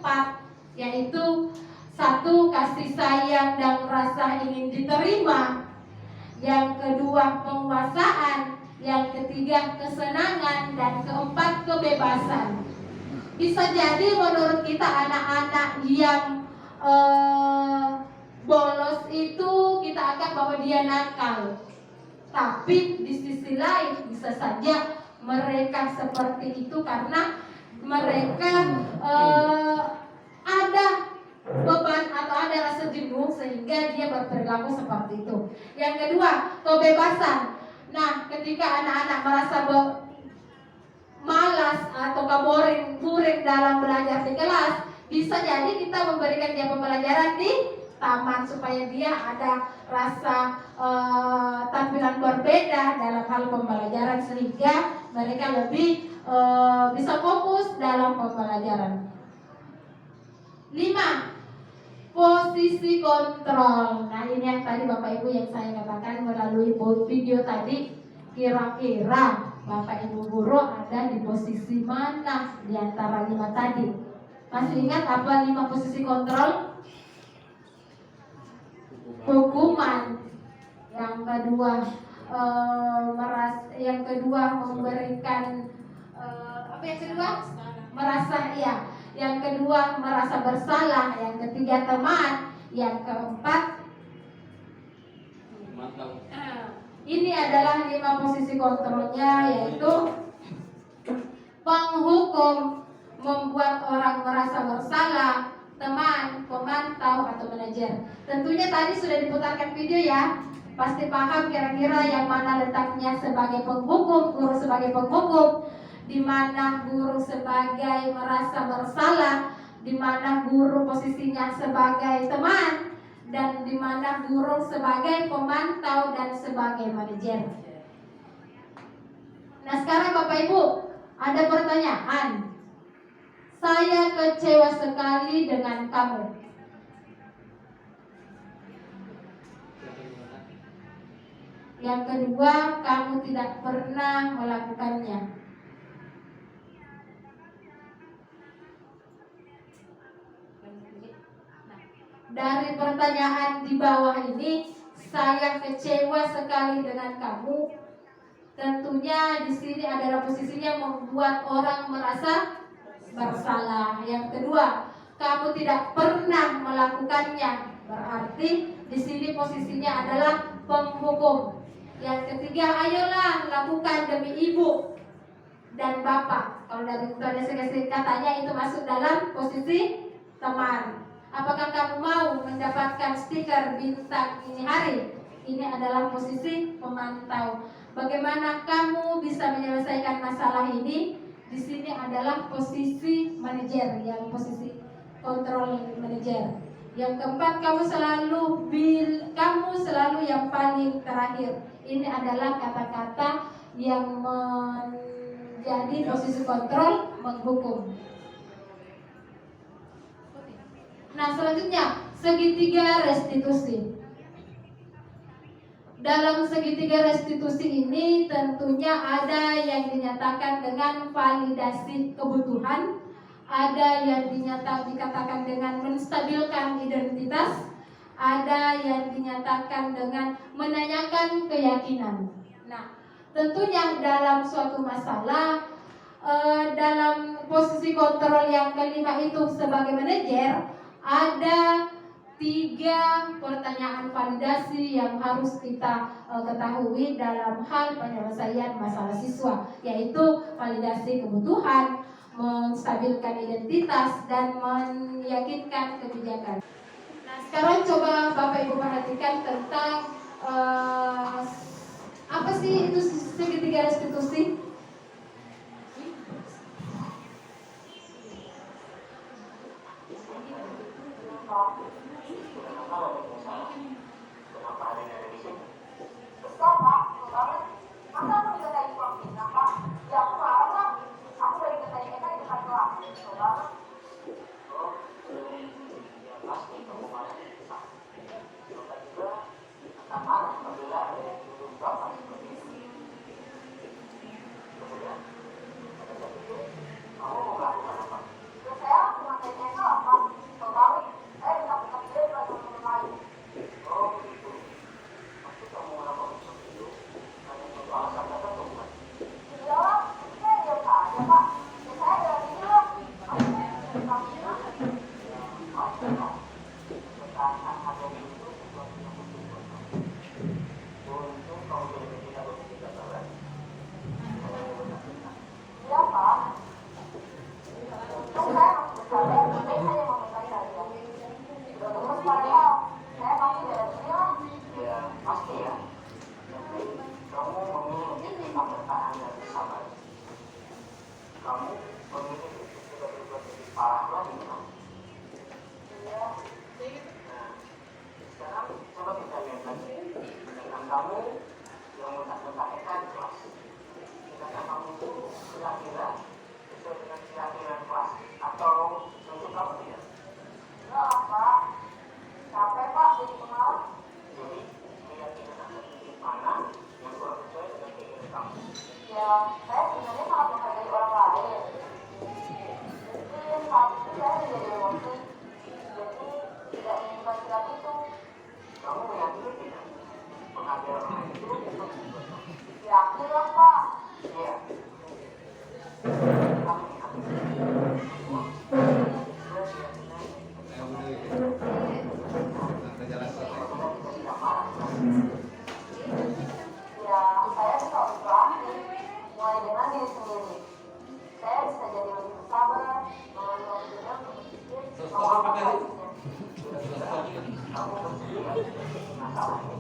yaitu 1. Kasih sayang dan rasa ingin diterima. Yang kedua, penguasaan. Yang ketiga, kesenangan. Dan keempat, kebebasan. Bisa jadi menurut kita anak-anak yang bolos itu kita anggap bahwa dia nakal. Tapi di sisi lain bisa saja mereka seperti itu karena mereka ada beban atau ada rasa jenuh sehingga dia berperilaku seperti itu. Yang kedua, kebebasan. Nah, ketika anak-anak merasa malas atau boring dalam belajar di kelas, bisa jadi kita memberikan dia pembelajaran di taman supaya dia ada rasa tampilan berbeda dalam hal pembelajaran sehingga mereka lebih bisa fokus dalam pembelajaran. 5. Posisi kontrol. Nah, ini yang tadi Bapak Ibu yang saya katakan melalui video tadi, kira-kira Bapak Ibu guru ada di posisi mana di antara 5 tadi? Masih ingat apa 5 posisi kontrol? Hukuman. Yang kedua memberikan apa yang kedua? Merasa iya. Yang kedua merasa bersalah. Yang ketiga teman. Yang keempat ini adalah 5 posisi kontrolnya, yaitu penghukum, membuat orang merasa bersalah, teman, pemantau, atau manajer. Tentunya tadi sudah diputarkan video ya. Pasti paham kira-kira yang mana letaknya sebagai penghukum, guru sebagai penghukum, di mana guru sebagai merasa bersalah, di mana guru posisinya sebagai teman, dan di mana guru sebagai pemantau dan sebagai manajer. Nah sekarang Bapak Ibu ada pertanyaan. Saya kecewa sekali dengan kamu. Yang kedua, kamu tidak pernah melakukannya. Dari pertanyaan di bawah ini, saya kecewa sekali dengan kamu. Tentunya di sini adalah posisinya membuat orang merasa bersalah. Yang kedua, kamu tidak pernah melakukannya. Berarti di sini posisinya adalah penghukum. Yang ketiga, ayolah lakukan demi ibu dan bapak. Kalau dari katanya itu masuk dalam posisi teman. Apakah kamu mau mendapatkan stiker bintang ini hari? Ini adalah posisi pemantau. Bagaimana kamu bisa menyelesaikan masalah ini? Di sini adalah posisi manajer, yang posisi kontrol manajer. Yang keempat, kamu selalu yang paling terakhir. Ini adalah kata-kata yang menjadi posisi kontrol menghukum. Nah, selanjutnya segitiga restitusi. Dalam segitiga restitusi ini tentunya ada yang dinyatakan dengan validasi kebutuhan, ada yang dikatakan dengan menstabilkan identitas, ada yang dinyatakan dengan menanyakan keyakinan. Nah, tentunya dalam suatu masalah, dalam posisi kontrol yang kelima itu sebagai manajer, ada 3 pertanyaan fondasi yang harus kita ketahui dalam hal penyelesaian masalah siswa, yaitu validasi kebutuhan, menstabilkan identitas, dan meyakinkan kebijakan. Nah, sekarang coba Bapak Ibu perhatikan tentang apa sih itu segitiga restitusi? Kenapa ada di sini? Kesel Pak, kesel banget. Masa aku dikatain uang pindah Pak? Ya aku marah lah. Aku dari dikatain mereka di depan kelas. Kesel banget. Oh, ya pasti kamu marah. Bapak juga akan marah apabila ada yang dituduh Bapak seperti itu. Kemudian, pada saat itu, kamu mau melakukan apa? Terus saya cuma kayak mereka lah Pak. Kesel banget. Saya bisa dia di teman-teman lain. Oh, begitu. Pasti kamu melakukan seperti itu hanya untuk alasan tertentu, bukan? Iya lah, saya diam saja Pak. Ya saya jalan ini lah. Aku Pertahanan harga diri itu sesuatu yang penting buat kamu. Untung kamu jadi tidak berpikir keras. iya Pak. Untung saya masih bersabar. Tapi saya mau minta hadiah. Terus padahal saya masih jalan ini lah. Ya, pasti ya. Tapi kamu memilih untuk tetap bertahan dan bersabar. Kamu memilih untuk tidak berbuat lebih parah lagi, kan? Iya. Nah, sekarang coba kita lihat lagi. Tindakan kamu yang mentah-mentahkan di kelas. Tindakan kamu itu kira-kira sesuai dengan keyakinan kelas atau untuk kamu tidak? Enggak lah Pak. Capek Pak jadi pengawas. Jadi, keyakinan akan titik mana yang kurang sesuai dengan keinginan kamu? Ya, saya sebenarnya sangat menghargai orang lain. Mungkin saat itu saya menjadi emosi. Jadi, tidak menginginkan sikap itu. Kamu meyakini tidak? Penghargaan orang lain itu penting buat kamu. Yakin lah Pak. Iya. Kamu yakin? Ya, saya bisa berlatih. Mulai dengan diri sendiri. Saya bisa jadi lebih bersabar, mengambil waktunya untuk berpikir, mau apa selanjutnya. Kamu bersedia masalah ini.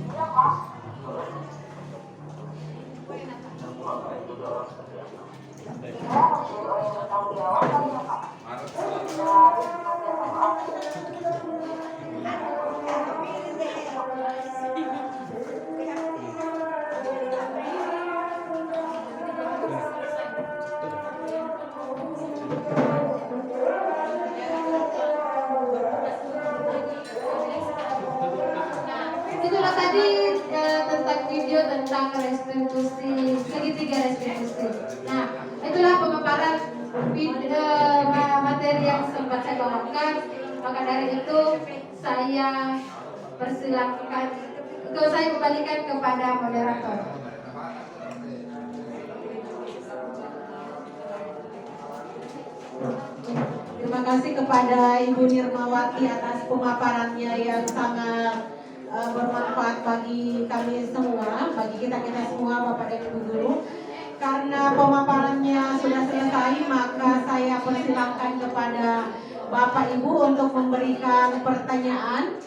Iya Pak. Kamu akan jadi orang seperti apa? Saya harus jadi orang yang bertanggung jawab kali ya Pak. Ya, nanti sama aku. Itulah tadi tentang video tentang restitusi, segitiga restitusi. Nah, itulah pemaparan materi yang sempat saya bawakan. Maka dari itu saya persilakan, saya kembalikan kepada moderator. Terima kasih kepada Ibu Nirmawati atas pemaparannya yang sangat bermanfaat bagi kami semua, bagi kita semua, Bapak dan Ibu guru. Karena pemaparannya sudah selesai, maka saya persilakan kepada Bapak Ibu untuk memberikan pertanyaan.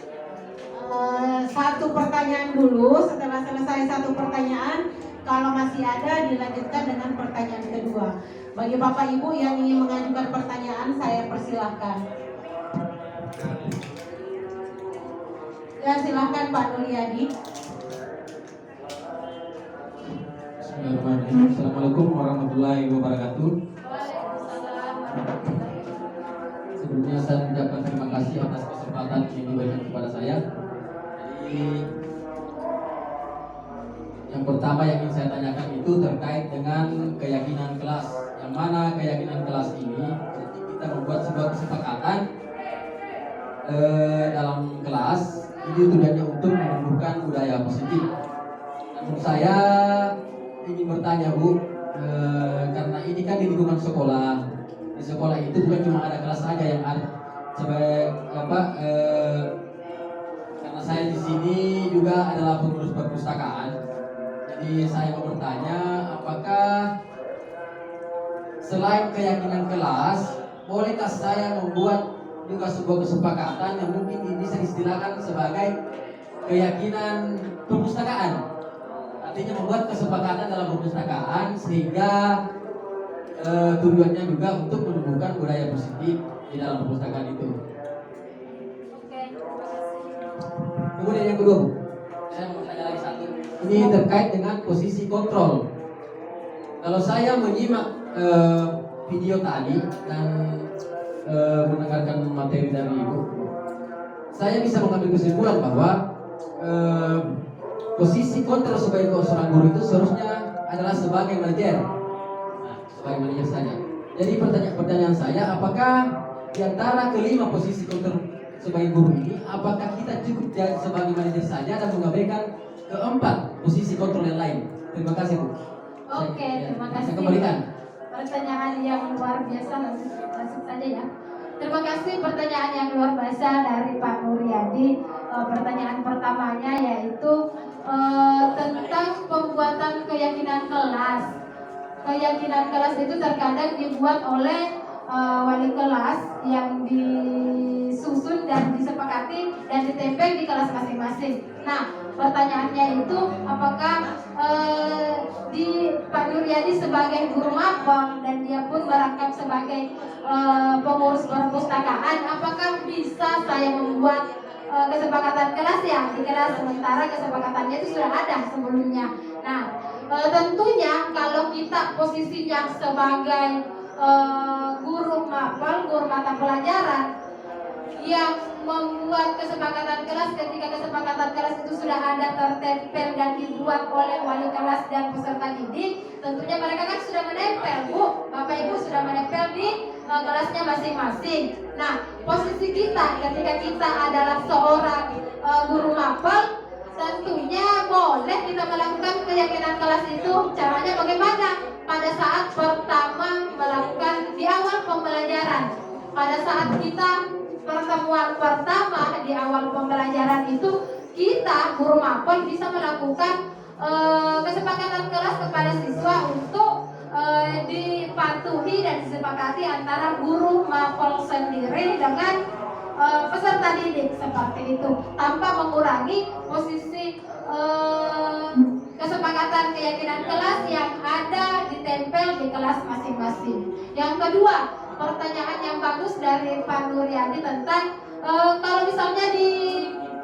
Satu pertanyaan dulu, setelah selesai satu pertanyaan, kalau masih ada dilanjutkan dengan pertanyaan kedua. Bagi Bapak Ibu yang ingin mengajukan pertanyaan, saya persilahkan. Ya, silahkan Pak Nuryadi. Bismillahirrahmanirrahim. Assalamualaikum warahmatullahi wabarakatuh. Sebelumnya saya mengucapkan terima kasih atas kesempatan yang diberikan kepada saya. Jadi yang pertama yang ingin saya tanyakan itu terkait dengan keyakinan kelas. Yang mana keyakinan kelas ini kita membuat sebuah kesepakatan dalam kelas ini tujuannya untuk menumbuhkan budaya positif. Namun saya ingin bertanya Bu, karena ini kan di lingkungan sekolah. Di sekolah itu bukan cuma ada kelas saja yang ada. karena saya di sini juga adalah pengurus perpustakaan, jadi saya mau bertanya, apakah selain keyakinan kelas, bolehkah saya membuat juga sebuah kesepakatan yang mungkin bisa istilahkan sebagai keyakinan perpustakaan? Artinya membuat kesepakatan dalam perpustakaan sehingga tujuannya juga untuk menumbuhkan budaya positif di dalam perpustakaan itu. Oke, terima kasih. Kemudian yang kedua, saya mau tanya lagi satu. Ini terkait dengan posisi kontrol. Kalau saya menyimak video tadi dan mendengarkan materi dari Ibu, saya bisa mengambil kesimpulan bahwa posisi kontrol sebagai seorang guru itu seharusnya adalah sebagai manajer. Sebagai manajer saja. Jadi pertanyaan saya, apakah di antara kelima posisi kontrol sebagai guru ini, apakah kita cukup jadi sebagai manajer saja dan mengabaikan keempat posisi kontrol yang lain? Terima kasih, Bu. Oke, terima kasih. Saya kembalikan. Pertanyaan yang luar biasa, langsung saja ya. Terima kasih pertanyaan yang luar biasa dari Pak Nuryadi. Pertanyaan pertamanya yaitu tentang pembuatan keyakinan kelas. Keyakinan kelas itu terkadang dibuat oleh wali kelas yang disusun dan disepakati dan ditempel di kelas masing-masing. Nah, pertanyaannya itu apakah di Pak Nuryadi sebagai guru mapel dan dia pun merangkap sebagai pengurus perpustakaan, apakah bisa saya membuat kesepakatan kelas ya di kelas, sementara kesepakatannya itu sudah ada sebelumnya. Nah, tentunya kalau kita posisinya sebagai guru mapel, guru mata pelajaran yang membuat kesepakatan kelas, ketika kesepakatan kelas itu sudah ada tertempel dan dibuat oleh wali kelas dan peserta didik, tentunya mereka kan sudah menempel, Bu, Bapak Ibu sudah menempel di kelasnya masing-masing. Nah, posisi kita ketika kita adalah seorang guru mapel, tentunya boleh kita melakukan keyakinan kelas itu. Caranya bagaimana? Pada saat pertama melakukan di awal pembelajaran, pada saat kita pertemuan pertama di awal pembelajaran itu, kita guru mapel bisa melakukan kesepakatan kelas kepada siswa untuk dipatuhi dan disepakati antara guru mapel sendiri dengan peserta didik seperti itu, tanpa mengurangi posisi kesepakatan keyakinan kelas yang ada ditempel di kelas masing-masing. Yang kedua, pertanyaan yang bagus dari Pak Nuryadi tentang kalau misalnya di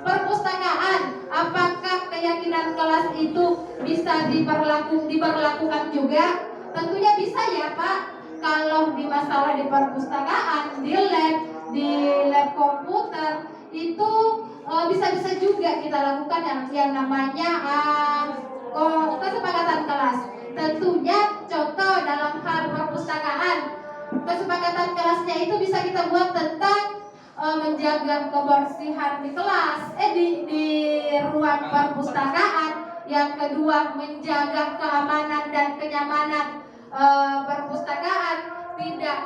perpustakaan, apakah keyakinan kelas itu bisa diberlakukan juga? Tentunya bisa ya, Pak. Kalau di masalah di perpustakaan, di lab komputer itu bisa-bisa juga kita lakukan yang namanya kesepakatan kelas. Tentunya contoh dalam hal perpustakaan, kesepakatan kelasnya itu bisa kita buat tentang menjaga kebersihan di kelas, di ruang perpustakaan. Yang kedua, menjaga keamanan dan kenyamanan perpustakaan, tidak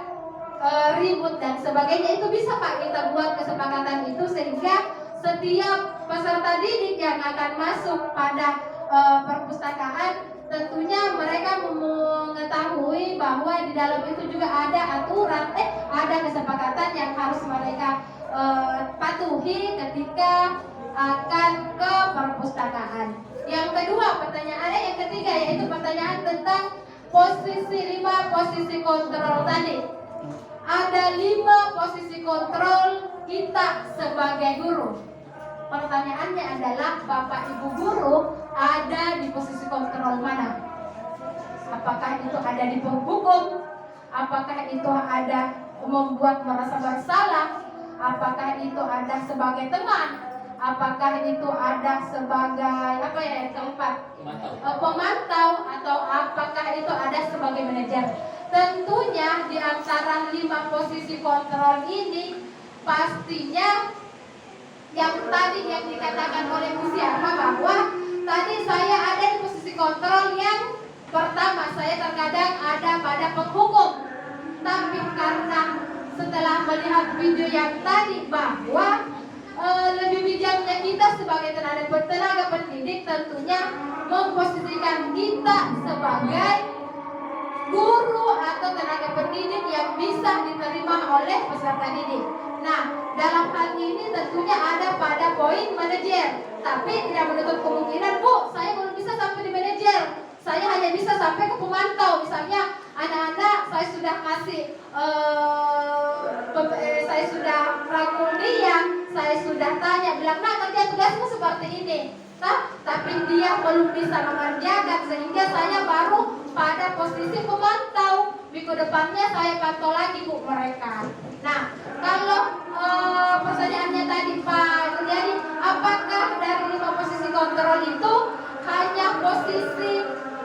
ribut dan sebagainya. Itu bisa, Pak, kita buat kesepakatan itu sehingga setiap peserta didik yang akan masuk pada perpustakaan, tentunya mereka mengetahui bahwa di dalam itu juga ada aturan, ada kesepakatan yang harus mereka patuhi ketika akan ke perpustakaan. Yang kedua, yang ketiga yaitu pertanyaan tentang posisi 5 posisi kontrol tadi. Ada 5 posisi kontrol kita sebagai guru. Pertanyaannya adalah, Bapak Ibu guru ada di posisi kontrol mana? Apakah itu ada di penghukum? Apakah itu ada membuat merasa bersalah? Apakah itu ada sebagai teman? Apakah itu ada sebagai pemantau, atau apakah itu ada sebagai manajer? Tentunya di antara 5 posisi kontrol ini pastinya yang tadi yang dikatakan oleh Bu Siarma, bahwa tadi saya ada di posisi kontrol yang pertama, saya terkadang ada pada penghukum, tapi karena setelah melihat melihat video yang tadi bahwa lebih bijaknya kita sebagai tenaga pendidik tentunya memposisikan kita sebagai guru atau tenaga pendidik yang bisa diterima oleh peserta didik. Nah, dalam hal ini tentunya ada pada poin manajer, tapi tidak menutup kemungkinan, Bu, saya belum bisa sampai di manajer, saya hanya bisa sampai ke pemantau. Misalnya anak-anak saya sudah kasih saya sudah rangkul dia, saya sudah tanya, bilang, nah kerja tugasmu seperti ini, tapi dia belum bisa mengerjakan, sehingga saya baru pada posisi pemantau. Minggu depannya saya pantau lagi, Bu, mereka. Nah, kalau pertanyaannya tadi Pak Juliadi, apakah dari 5 posisi kontrol itu hanya posisi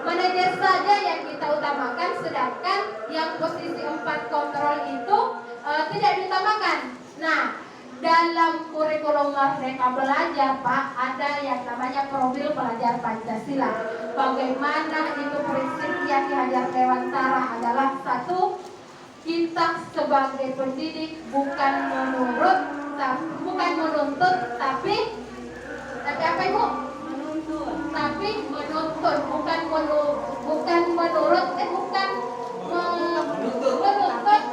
manajer saja yang kita utamakan, sedangkan yang posisi 4 kontrol itu tidak diutamakan? Nah, dalam kurikulum Merdeka Belajar, Pak, ada yang namanya profil pelajar Pancasila. Bagaimana itu prinsip yang diajar Dewantara adalah satu, kita sebagai pendidik bukan menuntut, tapi apa Ibu? Tapi menuntut, bukan menuntut,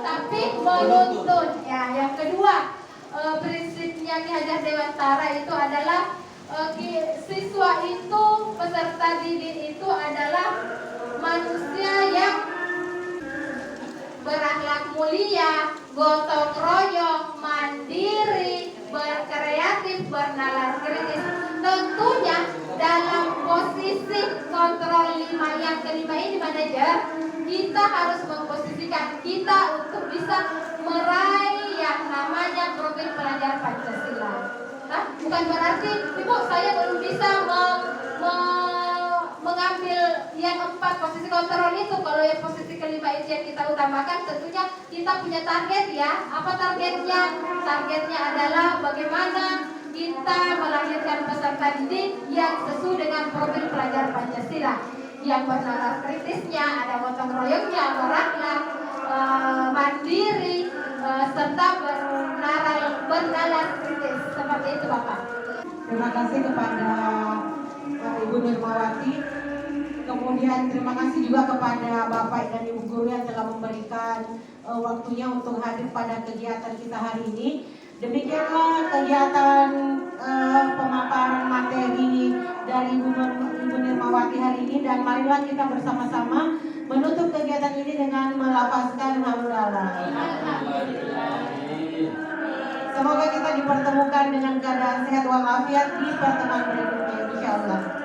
tapi menuntut. Ya, yang kedua, prinsipnya Ki Hajar Dewantara itu adalah siswa itu, peserta didik itu adalah manusia yang berakhlak mulia, gotong royong, mandiri, berkreatif, bernalar kritis. Tentunya dalam posisi kontrol 5 yang kelima ini manajer, kita harus memposisikan kita untuk bisa meraih yang namanya profil pelajar Pancasila. Bukan berarti, Ibu, saya belum bisa mengambil yang 4 posisi kontrol itu. Kalau yang posisi kelima itu yang kita utamakan, tentunya kita punya target ya. Apa targetnya? Targetnya adalah bagaimana kita melahirkan peserta didik yang sesuai dengan profil pelajar Pancasila, yang bernalar kritisnya, ada gotong royongnya, berakhlak, mandiri, serta bernalar kritis. Seperti itu, Bapak. Terima kasih kepada Ibu Nurmawati. Kemudian terima kasih juga kepada Bapak dan Ibu guru yang telah memberikan waktunya untuk hadir pada kegiatan kita hari ini. Demikianlah kegiatan pemaparan materi dari Ibu Nurmawati hari ini, dan marilah kita bersama-sama menutup kegiatan ini dengan melafazkan hamdalah. Semoga kita dipertemukan dengan keadaan sehat walafiat di pertemuan berikutnya, insyaallah.